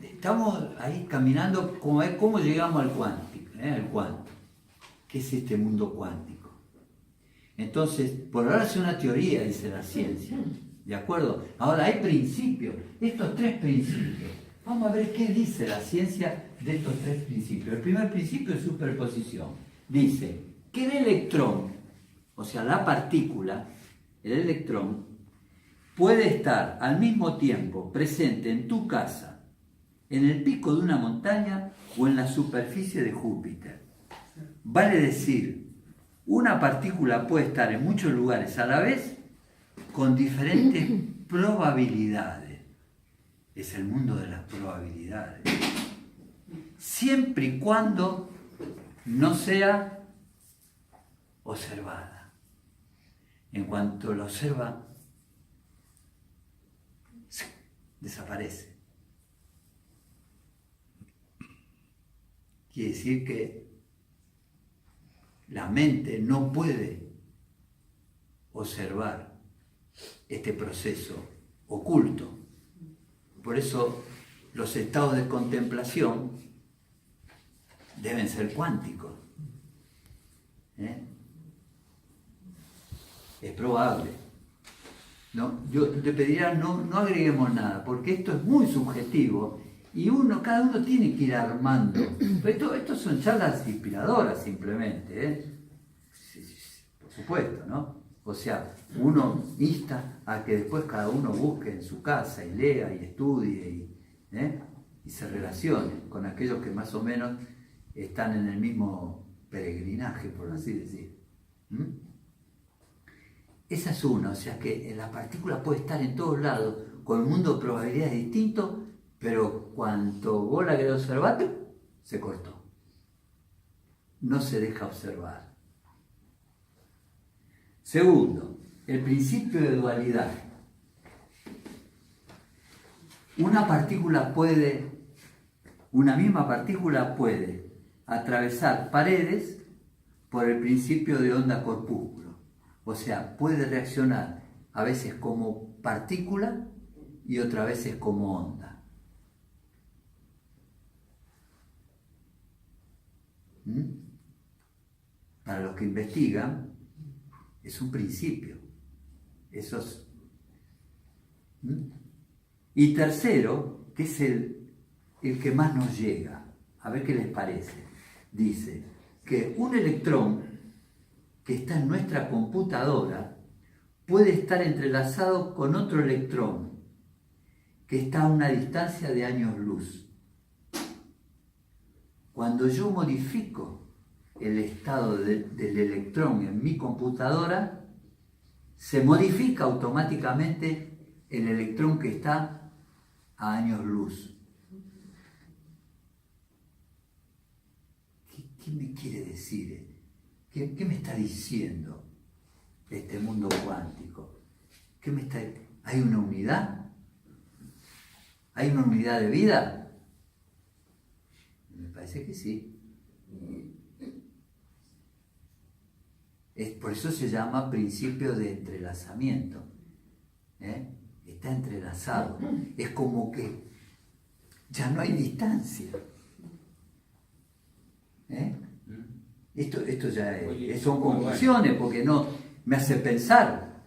estamos ahí caminando cómo llegamos al cuántico, al cuánto. ¿Qué es este mundo cuántico? Entonces, por ahora es una teoría, dice la ciencia. ¿De acuerdo? Ahora hay principios, estos 3 principios. Vamos a ver qué dice la ciencia de estos 3 principios. El primer principio es superposición. Dice que el electrón, o sea, la partícula, el electrón, puede estar al mismo tiempo presente en tu casa, en el pico de una montaña o en la superficie de Júpiter. Vale decir, una partícula puede estar en muchos lugares a la vez con diferentes probabilidades. Es el mundo de las probabilidades. Siempre y cuando no sea observada. En cuanto la observa, desaparece. Quiere decir que la mente no puede observar este proceso oculto. Por eso los estados de contemplación deben ser cuánticos. Es probable. ¿No? Yo te pediría no agreguemos nada, porque esto es muy subjetivo y cada uno tiene que ir armando. Esto son charlas inspiradoras simplemente, sí, por supuesto, ¿no? O sea, uno insta a que después cada uno busque en su casa y lea y estudie y se relacione con aquellos que más o menos están en el mismo peregrinaje, por así decir. Esa es una, o sea que la partícula puede estar en todos lados, con un mundo de probabilidades distintos, pero cuanto vos la querés observar, se cortó. No se deja observar. Segundo, el principio de dualidad. Una misma partícula puede atravesar paredes por el principio de onda-corpúsculo. O sea, puede reaccionar a veces como partícula y otras veces como onda. Para los que investigan, es un principio. Eso es. Y tercero, que es el que más nos llega, a ver qué les parece. Dice que un electrón que está en nuestra computadora puede estar entrelazado con otro electrón que está a una distancia de años luz. Cuando yo modifico el estado del electrón en mi computadora, se modifica automáticamente el electrón que está a años luz. ¿Qué me quiere decir? ¿Qué me está diciendo este mundo cuántico? ¿Hay una unidad? ¿Hay una unidad de vida? Me parece que sí. Por eso se llama principio de entrelazamiento. Está entrelazado. Es como que ya no hay distancia. Esto ya son conclusiones porque no me hace pensar.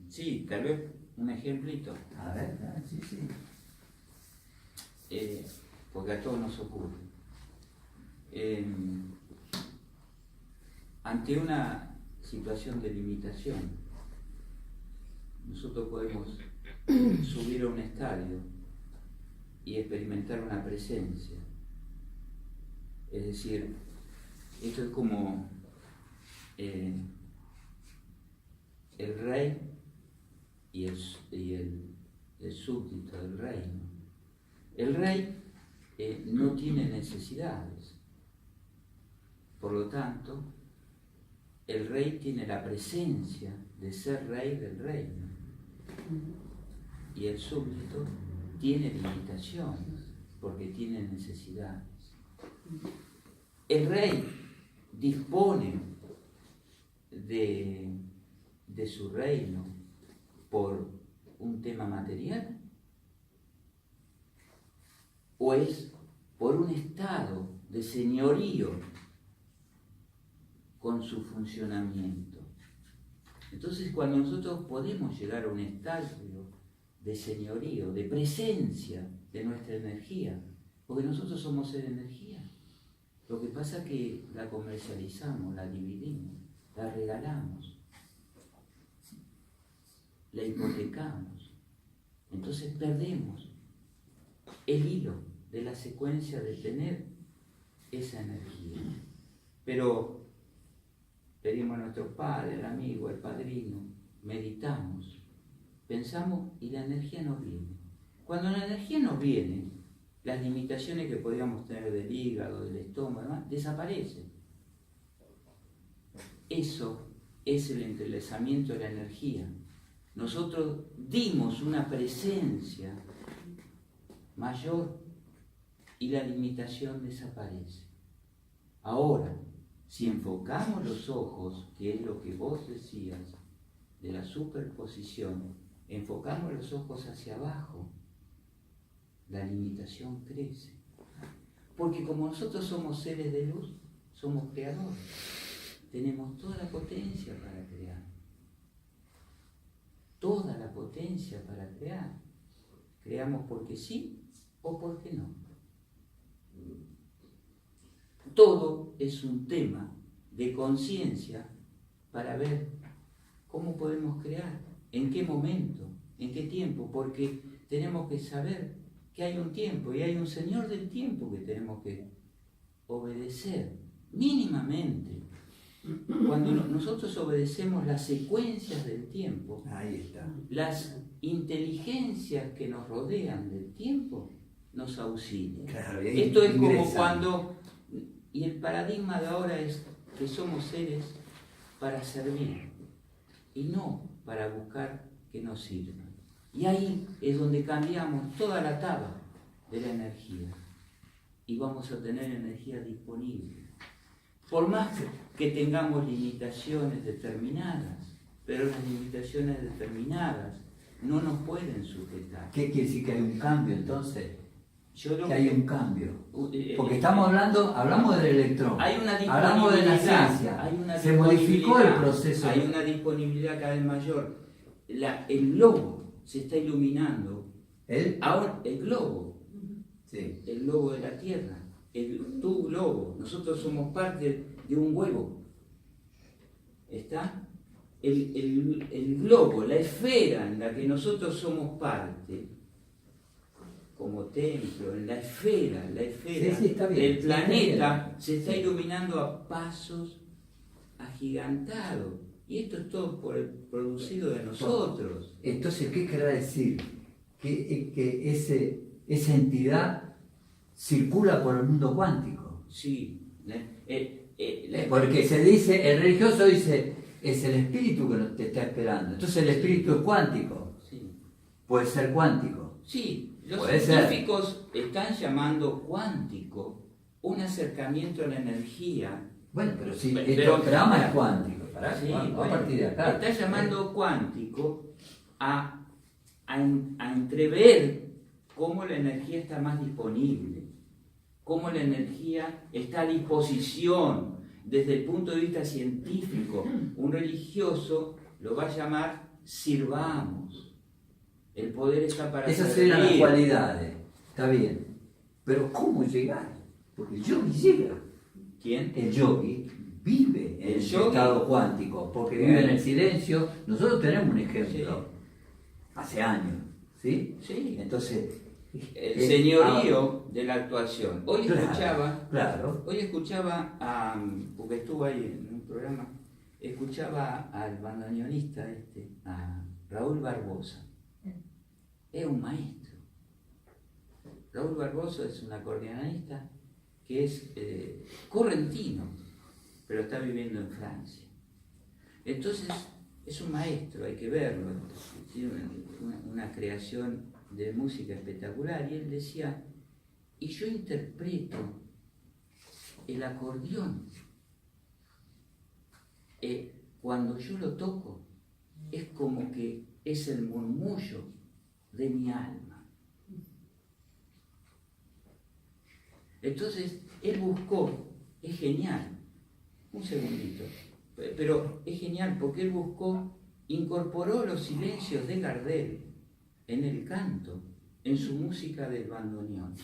Sí, tal vez un ejemplito. A ver, sí. Porque a todos nos ocurre. Ante una situación de limitación, nosotros podemos subir a un estadio y experimentar una presencia. Es decir, esto es como el rey y el súbdito del reino. El rey no tiene necesidades, por lo tanto, el rey tiene la presencia de ser rey del reino y el súbdito tiene limitaciones porque tiene necesidades. El rey dispone de su reino por un tema material o es por un estado de señorío con su funcionamiento. Entonces, cuando nosotros podemos llegar a un estadio de señorío, de presencia de nuestra energía, porque nosotros somos ser energía, lo que pasa es que la comercializamos, la dividimos, la regalamos, la hipotecamos, entonces perdemos el hilo de la secuencia de tener esa energía. Pero pedimos a nuestro padre, al amigo, al padrino, meditamos, pensamos y la energía nos viene. Cuando la energía nos viene, las limitaciones que podríamos tener del hígado, del estómago, ¿no?, desaparecen. Eso es el entrelazamiento de la energía. Nosotros dimos una presencia mayor y la limitación desaparece. Ahora, si enfocamos los ojos, que es lo que vos decías, de la superposición, enfocamos los ojos hacia abajo, la limitación crece. Porque como nosotros somos seres de luz, somos creadores. Tenemos toda la potencia para crear. Toda la potencia para crear. Creamos porque sí o porque no. Todo es un tema de conciencia para ver cómo podemos crear, en qué momento, en qué tiempo, porque tenemos que saber que hay un tiempo y hay un Señor del tiempo que tenemos que obedecer mínimamente. Cuando nosotros obedecemos las secuencias del tiempo, Ahí está. las inteligencias que nos rodean del tiempo nos auxilian. Claro, y ahí Esto es como ingresan. cuando Y el paradigma de ahora es que somos seres para servir y no para buscar que nos sirvan. Y ahí es donde cambiamos toda la tabla de la energía y vamos a tener energía disponible. Por más que tengamos limitaciones determinadas, pero las limitaciones determinadas no nos pueden sujetar. ¿Qué quiere decir que hay un cambio entonces? Yo lo Que hay un cambio. Porque hablamos del electrón, hay una hablamos de la disponibilidad, ciencia, hay una se modificó el disponibilidad, proceso. hay una disponibilidad cada vez mayor. El globo se está iluminando. Ahora, el globo de la Tierra, tu globo, nosotros somos parte de un huevo. ¿Está? El globo, la esfera en la que nosotros somos parte, como templo, en la esfera está bien, del planeta, se está iluminando a pasos agigantados. Y esto es todo por el producido de nosotros. Entonces, ¿qué querrá decir? Que esa entidad circula por el mundo cuántico. Sí. Porque se dice, el religioso dice, es el espíritu que te está esperando. Entonces el espíritu es cuántico. Sí. Puede ser cuántico. Sí, los Puede científicos están llamando cuántico un acercamiento a la energía. Bueno, pero si Pero- este programa es cuántico, Sí, a bueno, partir de acá. está llamando cuántico a entrever cómo la energía está más disponible, cómo la energía está a disposición desde el punto de vista científico. Un religioso lo va a llamar sirvamos. El poder está para Esas servir. eran las cualidades, está bien. Pero ¿cómo llegar? Porque el yogi llega. ¿Quién? El yogi vive en El el yogi. estado cuántico, porque vive en el silencio. Nosotros tenemos un ejemplo, hace años, ¿sí? Sí. Entonces, El señorío de la actuación. Hoy Claro. escuchaba, porque estuve ahí en un programa, escuchaba al bandoneonista a Raúl Barbosa. Es un maestro. Raúl Barbosa es un acordeonista que es correntino, pero está viviendo en Francia. Entonces, es un maestro, hay que verlo. Tiene una creación de música espectacular. Y él decía, y yo interpreto el acordeón. Cuando yo lo toco, es como que es el murmullo de mi alma. Entonces, él buscó, es genial, un segundito, pero es genial porque él buscó, incorporó los silencios de Gardel en el canto, en su música del bandoneón.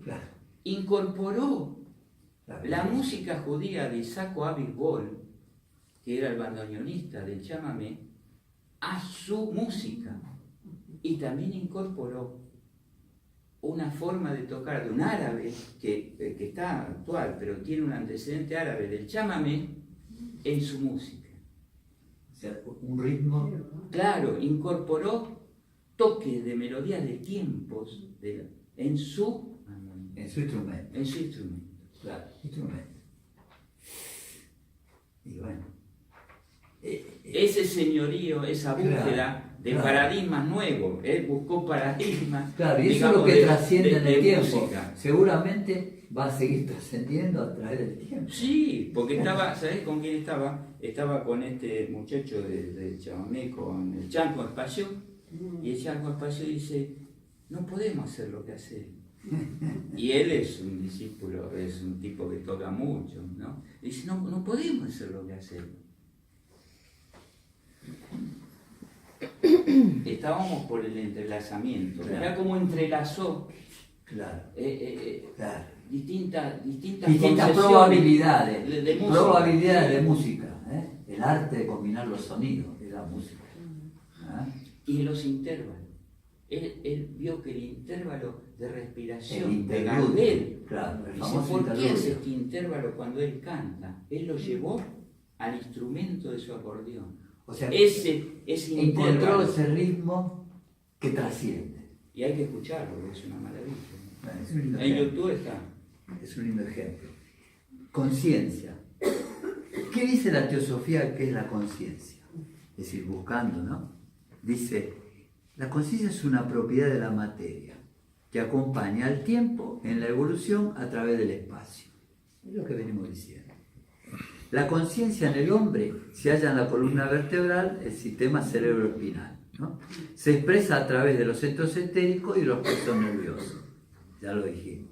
Claro. Incorporó la música judía de Isaac Abigol, que era el bandoneonista del chamamé, a su música. Y también incorporó una forma de tocar de un árabe que está actual, pero tiene un antecedente árabe del chamamé en su música. O sea, un ritmo. Claro, incorporó toques de melodías de tiempos en su instrumento. Claro, instrumento. Y bueno. Ese señorío, esa búsqueda de paradigmas nuevos, él buscó paradigmas. Claro, y eso es lo que trasciende en el tiempo. Música. Seguramente va a seguir trascendiendo a través del tiempo. Sí, porque estaba, ¿sabés con quién estaba? Estaba con este muchacho de chamamé, con el Chanco Espacio, y el Chanco Espacio dice, no podemos hacer lo que hace. Y él es un discípulo, es un tipo que toca mucho, ¿no? Dice, no podemos hacer lo que hace. Estábamos por el entrelazamiento. Claro. Mirá cómo entrelazó distintas probabilidades de música. Probabilidades de música. El arte de combinar los sonidos de la música. Y los intervalos. Él vio que el intervalo de respiración el de Gardel, claro, el dice, famoso ¿por qué interludio? hace este intervalo cuando él canta? Él lo llevó al instrumento de su acordeón. O sea, ese encontró intervalo. ese ritmo que trasciende. Y hay que escucharlo, es una maravilla. Bueno, En YouTube está. Es un lindo ejemplo. Conciencia. ¿Qué dice la teosofía que es la conciencia? Es decir, buscando, ¿no? Dice, la conciencia es una propiedad de la materia que acompaña al tiempo en la evolución a través del espacio. Es lo que venimos diciendo. La conciencia en el hombre se halla en la columna vertebral, el sistema cerebroespinal, ¿no? Se expresa a través de los centros etéricos y los plexos nerviosos. Ya lo dijimos.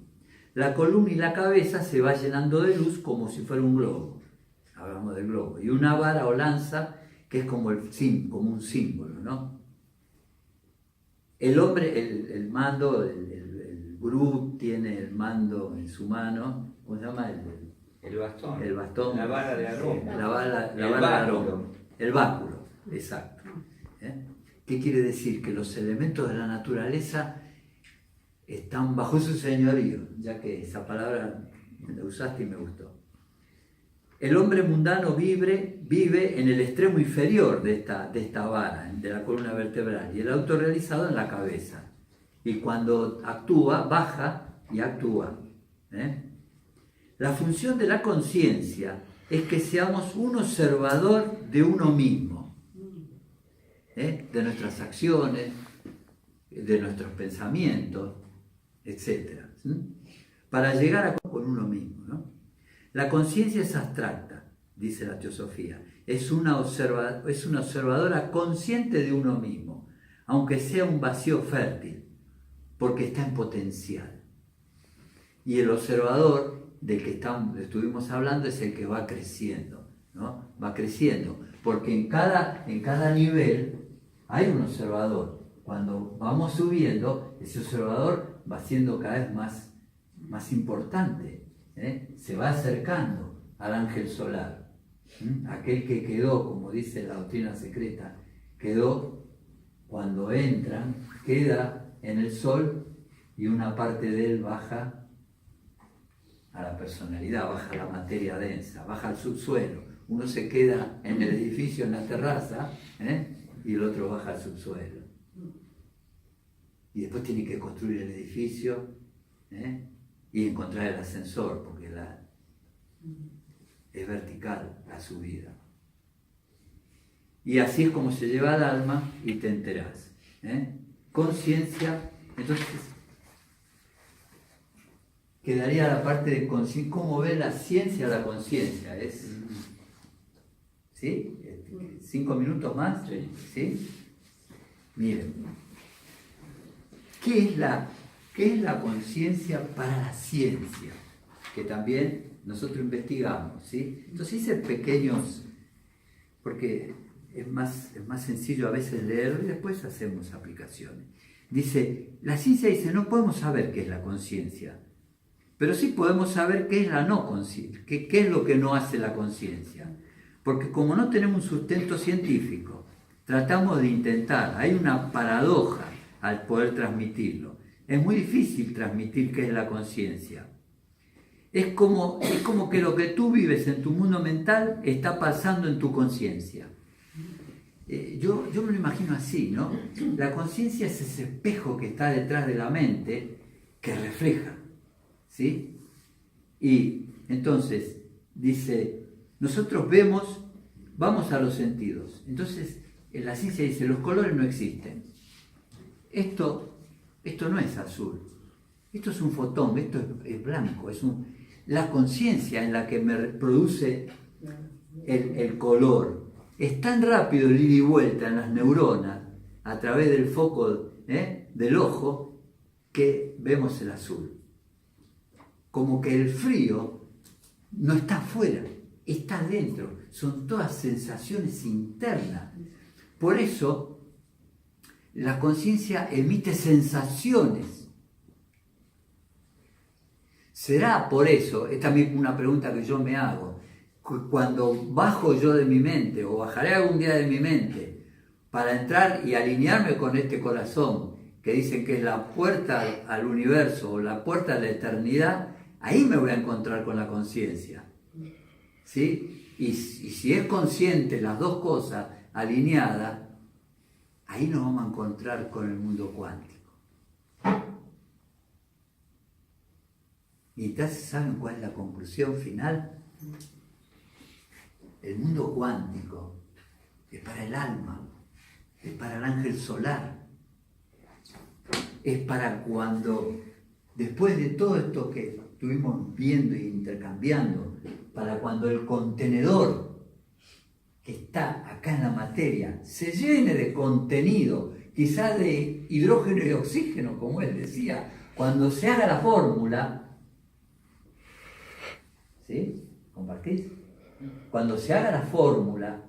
La columna y la cabeza se va llenando de luz como si fuera un globo. Hablamos del globo. Y una vara o lanza que es como un símbolo, ¿no? El hombre, el mando, el gurú tiene el mando en su mano. ¿Cómo se llama? El bastón. El bastón. La vara de Aarón. La vara de báculo. Aarón. El báculo, exacto. ¿Qué quiere decir? Que los elementos de la naturaleza están bajo su señorío, ya que esa palabra la usaste y me gustó. El hombre mundano vive en el extremo inferior de esta vara, de la columna vertebral, y el autorrealizado en la cabeza. Y cuando actúa, baja y actúa. La función de la conciencia es que seamos un observador de uno mismo, de nuestras acciones, de nuestros pensamientos, etc. Para llegar a con uno mismo, ¿no? La conciencia es abstracta, dice la teosofía. Es una observadora consciente de uno mismo, aunque sea un vacío fértil, porque está en potencial. Y el observador del que estuvimos hablando es el que va creciendo, ¿no? Va creciendo, porque en cada nivel hay un observador. Cuando vamos subiendo, ese observador va siendo cada vez más importante. Se va acercando al ángel solar. Aquel que quedó, como dice la doctrina secreta, quedó cuando entran, queda en el sol y una parte de él baja a la personalidad, baja a la materia densa, baja al subsuelo. Uno se queda en el edificio, en la terraza, y el otro baja al subsuelo. Y después tiene que construir el edificio, y encontrar el ascensor, porque es vertical la subida. Y así es como se lleva al alma y te enterás. Conciencia, entonces quedaría la parte de conciencia, cómo ve la ciencia la conciencia. ¿Sí? 5 minutos más. ¿Sí? Miren, ¿qué es la conciencia para la ciencia? Que también nosotros investigamos, ¿sí? Entonces hice pequeños, porque es más sencillo a veces leerlo y después hacemos aplicaciones. La ciencia dice, no podemos saber qué es la conciencia, pero sí podemos saber qué es la no conciencia, qué es lo que no hace la conciencia. Porque como no tenemos un sustento científico, tratamos de intentar, hay una paradoja al poder transmitirlo. Es muy difícil transmitir qué es la conciencia. Es como que lo que tú vives en tu mundo mental está pasando en tu conciencia. Yo me lo imagino así, ¿no? La conciencia es ese espejo que está detrás de la mente que refleja, ¿sí? Y entonces dice, nosotros vamos a los sentidos. Entonces la ciencia dice, los colores no existen. Esto no es azul, esto es un fotón, esto es blanco, la conciencia en la que me produce el color. Es tan rápido el ida y vuelta en las neuronas a través del foco del ojo que vemos el azul. Como que el frío no está afuera, está dentro, son todas sensaciones internas. Por eso la conciencia emite sensaciones. ¿Será por eso? Es también una pregunta que yo me hago. Cuando bajo yo de mi mente, o bajaré algún día de mi mente, para entrar y alinearme con este corazón, que dicen que es la puerta al universo o la puerta a la eternidad, ahí me voy a encontrar con la conciencia. ¿Sí? Y si es consciente las dos cosas alineadas, ahí nos vamos a encontrar con el mundo cuántico. Y entonces, ¿saben cuál es la conclusión final? El mundo cuántico es para el alma, es para el ángel solar, es para cuando, después de todo esto que estuvimos viendo e intercambiando, para cuando el contenedor que está acá en la materia se llene de contenido, quizás de hidrógeno y oxígeno, como él decía, cuando se haga la fórmula, ¿sí? ¿Compartís? Cuando se haga la fórmula,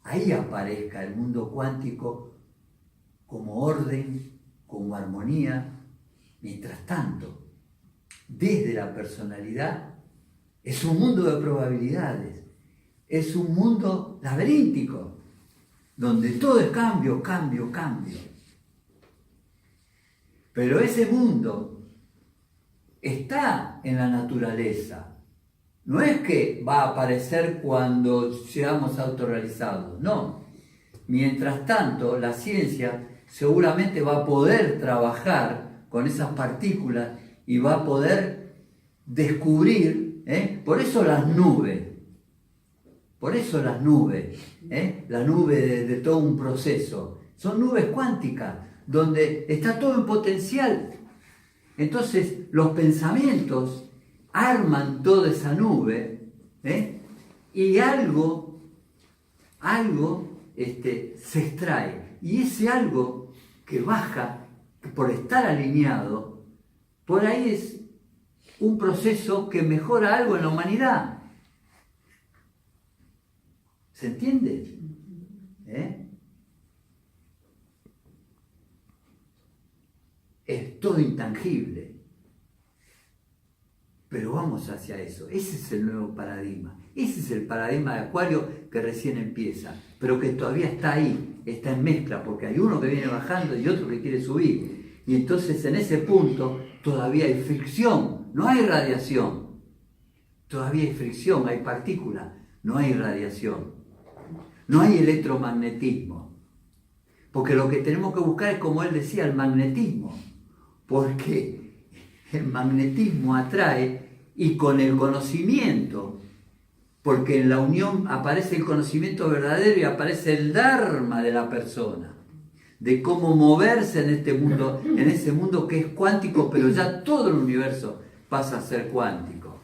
ahí aparezca el mundo cuántico como orden, como armonía. Mientras tanto, desde la personalidad, es un mundo de probabilidades, es un mundo laberíntico, donde todo es cambio, cambio, cambio. Pero ese mundo está en la naturaleza. No es que va a aparecer cuando seamos autorrealizados, no. Mientras tanto, la ciencia seguramente va a poder trabajar con esas partículas y va a poder descubrir, por eso las nubes, la nube de todo un proceso, son nubes cuánticas, donde está todo en potencial. Entonces, los pensamientos arman toda esa nube, y algo se extrae. Y ese algo que baja, por estar alineado, por ahí es un proceso que mejora algo en la humanidad. ¿Se entiende? Es todo intangible. Pero vamos hacia eso. Ese es el nuevo paradigma. Ese es el paradigma de Acuario que recién empieza, pero que todavía está ahí, está en mezcla, porque hay uno que viene bajando y otro que quiere subir. Y entonces en ese punto todavía hay fricción, no hay radiación. Todavía hay fricción, hay partículas, no hay radiación. No hay electromagnetismo. Porque lo que tenemos que buscar es, como él decía, el magnetismo. Porque el magnetismo atrae, y con el conocimiento, porque en la unión aparece el conocimiento verdadero y aparece el dharma de la persona, de cómo moverse en este mundo, en ese mundo que es cuántico, pero ya todo el universo pasa a ser cuántico.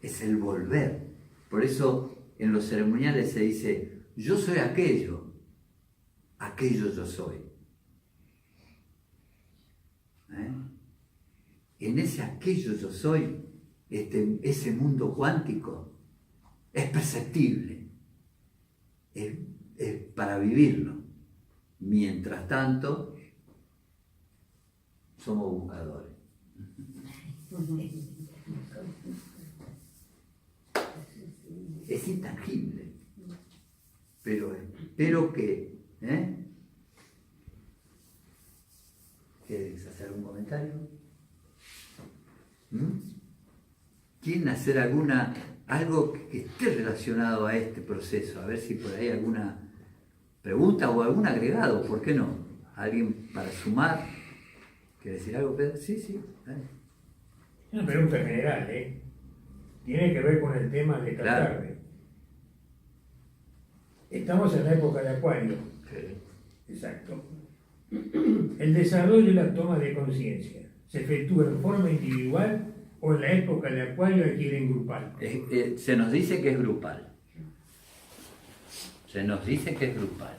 Es el volver. Por eso en los ceremoniales se dice: yo soy aquello, aquello yo soy. En ese aquello yo soy, ese mundo cuántico es perceptible, es para vivirlo. Mientras tanto, somos buscadores. Es intangible, pero espero que... ¿Quieres hacer algún comentario? ¿Quieren hacer algo que esté relacionado a este proceso? A ver si por ahí alguna pregunta o algún agregado, ¿por qué no? ¿Alguien para sumar? ¿Quiere decir algo, Pedro? Sí, dale. Una pregunta general, tiene que ver con el tema de esta tarde. Estamos en la época de Acuario. Sí. Exacto. El desarrollo y la toma de conciencia se efectúa en forma individual o en la época de Acuario adquiere en grupal. Se nos dice que es grupal. Se nos dice que es grupal.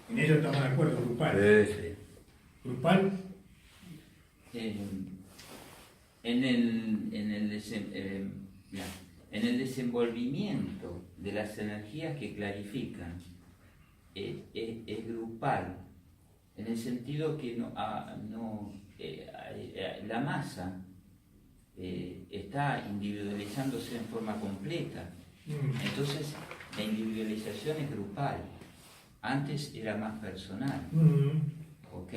En eso estamos de acuerdo, grupal. Sí. ¿Grupal? En el desenvolvimiento de las energías que clarifican, es grupal, en el sentido que la masa está individualizándose en forma completa. Entonces, la individualización es grupal. Antes era más personal. ¿Ok?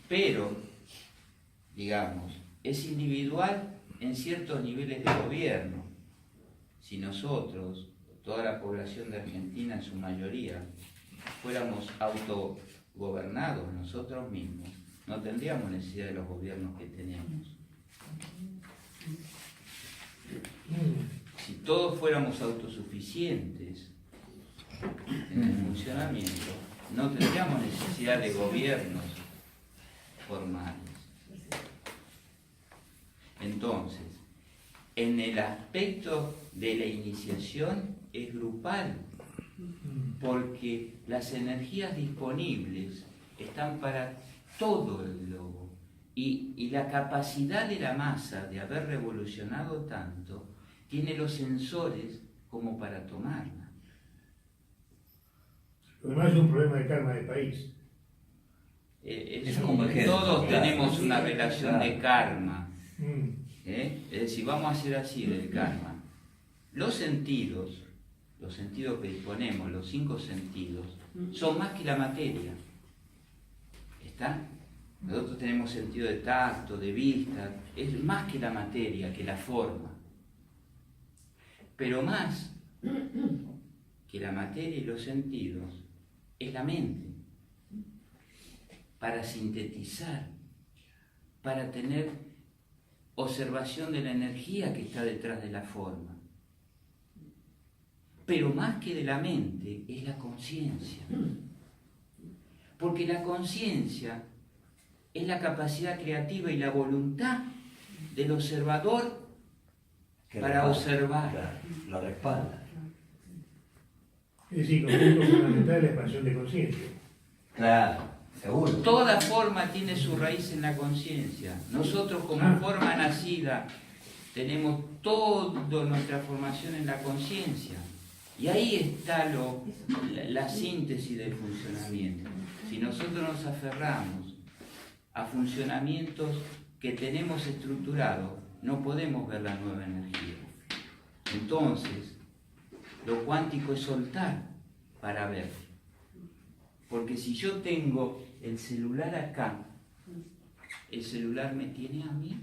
Pero, digamos, es individual en ciertos niveles de gobierno. Si nosotros, toda la población de Argentina en su mayoría, fuéramos autogobernados nosotros mismos, no tendríamos necesidad de los gobiernos que tenemos. Si todos fuéramos autosuficientes en el funcionamiento, no tendríamos necesidad de gobiernos formales. Entonces, en el aspecto de la iniciación es grupal, porque las energías disponibles están para todo el globo y la capacidad de la masa de haber revolucionado tanto tiene los sensores como para tomarla. Además es un problema de karma del país. Como ejemplo, todos claro. tenemos una relación de karma. Mm. Es decir, vamos a hacer así del karma. Los sentidos que disponemos, los 5 sentidos, son más que la materia. ¿Está? Nosotros tenemos sentido de tacto, de vista, es más que la materia, que la forma. Pero más que la materia y los sentidos es la mente, para sintetizar, para tener observación de la energía que está detrás de la forma. Pero más que de la mente es la conciencia. Porque la conciencia es la capacidad creativa y la voluntad del observador Que para respalda, observar. claro, lo respalda. Es decir, con un punto fundamental la expansión de conciencia. Claro, seguro. Toda forma tiene su raíz en la conciencia. Nosotros como forma nacida tenemos toda nuestra formación en la conciencia. Y ahí está la síntesis del funcionamiento. Si nosotros nos aferramos a funcionamientos que tenemos estructurados, no podemos ver la nueva energía. Entonces, lo cuántico es soltar para ver. Porque si yo tengo el celular acá, el celular me tiene a mí,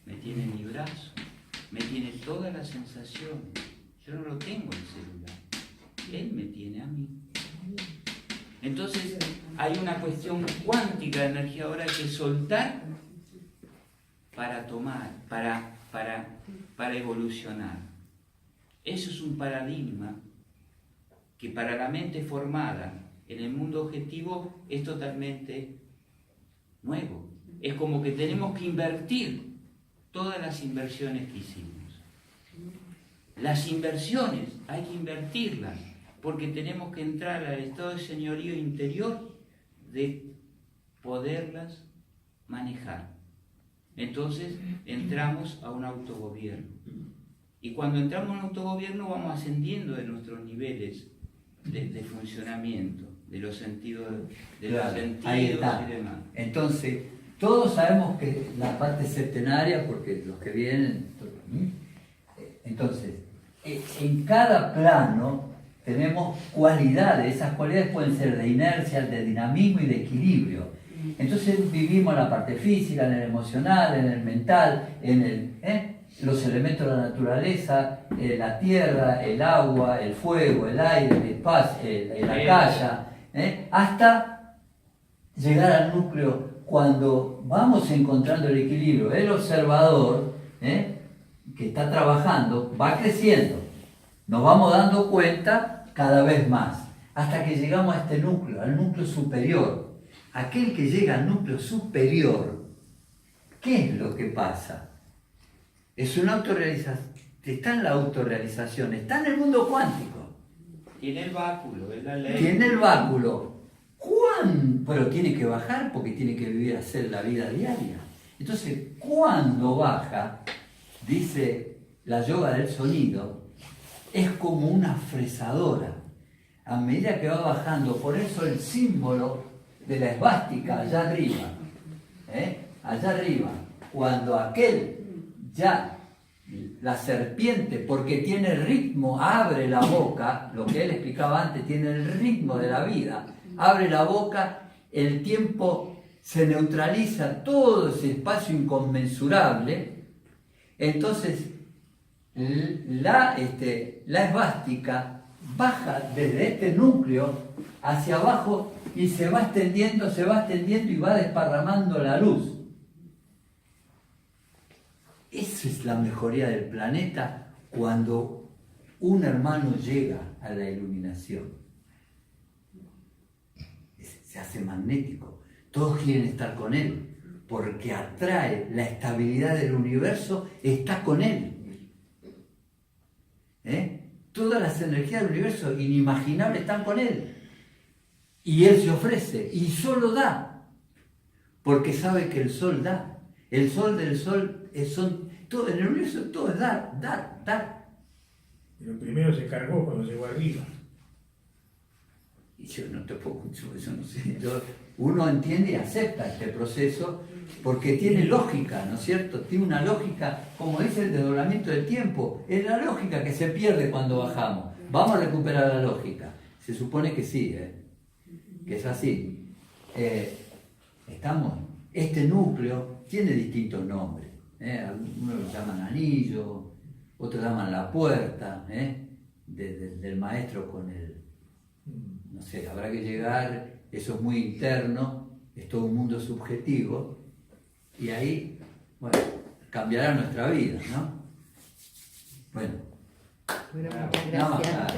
me tiene en mi brazo, me tiene todas las sensaciones. Yo no lo tengo el celular, él me tiene a mí. Entonces hay una cuestión cuántica de energía ahora que soltar para tomar, para evolucionar. Eso es un paradigma que para la mente formada en el mundo objetivo es totalmente nuevo. Es como que tenemos que invertir todas las inversiones que hicimos. Las inversiones hay que invertirlas porque tenemos que entrar al estado de señorío interior de poderlas manejar. Entonces entramos a un autogobierno. Y cuando entramos a un autogobierno vamos ascendiendo de nuestros niveles de funcionamiento, de los sentidos, Claro, ahí está. y demás. Entonces, todos sabemos que la parte septenaria, porque los que vienen... Entonces, en cada plano tenemos cualidades. Esas cualidades pueden ser de inercia, de dinamismo y de equilibrio. Entonces vivimos la parte física, en el emocional, en el mental, en los elementos de la naturaleza, la tierra, el agua, el fuego, el aire, el espacio, la calle, hasta llegar al núcleo. Cuando vamos encontrando el equilibrio, el observador que está trabajando va creciendo. Nos vamos dando cuenta cada vez más, hasta que llegamos a este núcleo, al núcleo superior. Aquel que llega al núcleo superior, ¿qué es lo que pasa? Es una autorrealización, está en la autorrealización, está en el mundo cuántico. Tiene el báculo, es la ley. Tiene el báculo. Pero tiene que bajar porque tiene que vivir, hacer la vida diaria. Entonces, cuando baja, dice la yoga del sonido, es como una fresadora. A medida que va bajando, por eso el símbolo de la esvástica allá arriba, cuando aquel ya, la serpiente, porque tiene el ritmo, abre la boca, lo que él explicaba antes, tiene el ritmo de la vida, abre la boca, el tiempo se neutraliza, todo ese espacio inconmensurable. Entonces la esvástica baja desde este núcleo hacia abajo y se va extendiendo y va desparramando la luz. Esa es la mejoría del planeta cuando un hermano llega a la iluminación. Se hace magnético. Todos quieren estar con él, porque atrae la estabilidad del universo, está con él. Todas las energías del universo inimaginables están con él. Y él se ofrece, y solo da, porque sabe que el sol da. El sol del sol, todo, en el universo todo es dar. Pero primero se cargó cuando llegó arriba. Y yo no te puedo, yo no sé. Uno entiende y acepta este proceso porque tiene lógica, ¿no es cierto? Tiene una lógica, como dice el desdoblamiento del tiempo, es la lógica que se pierde cuando bajamos. Vamos a recuperar la lógica. Se supone que sí, que es así. Este núcleo tiene distintos nombres. Algunos lo llaman anillo, otros llaman la puerta, del maestro con el... No sé, habrá que llegar, eso es muy interno, es todo un mundo subjetivo, y ahí, bueno, cambiará nuestra vida, ¿no? Bueno, Bueno, muchas nada más. gracias.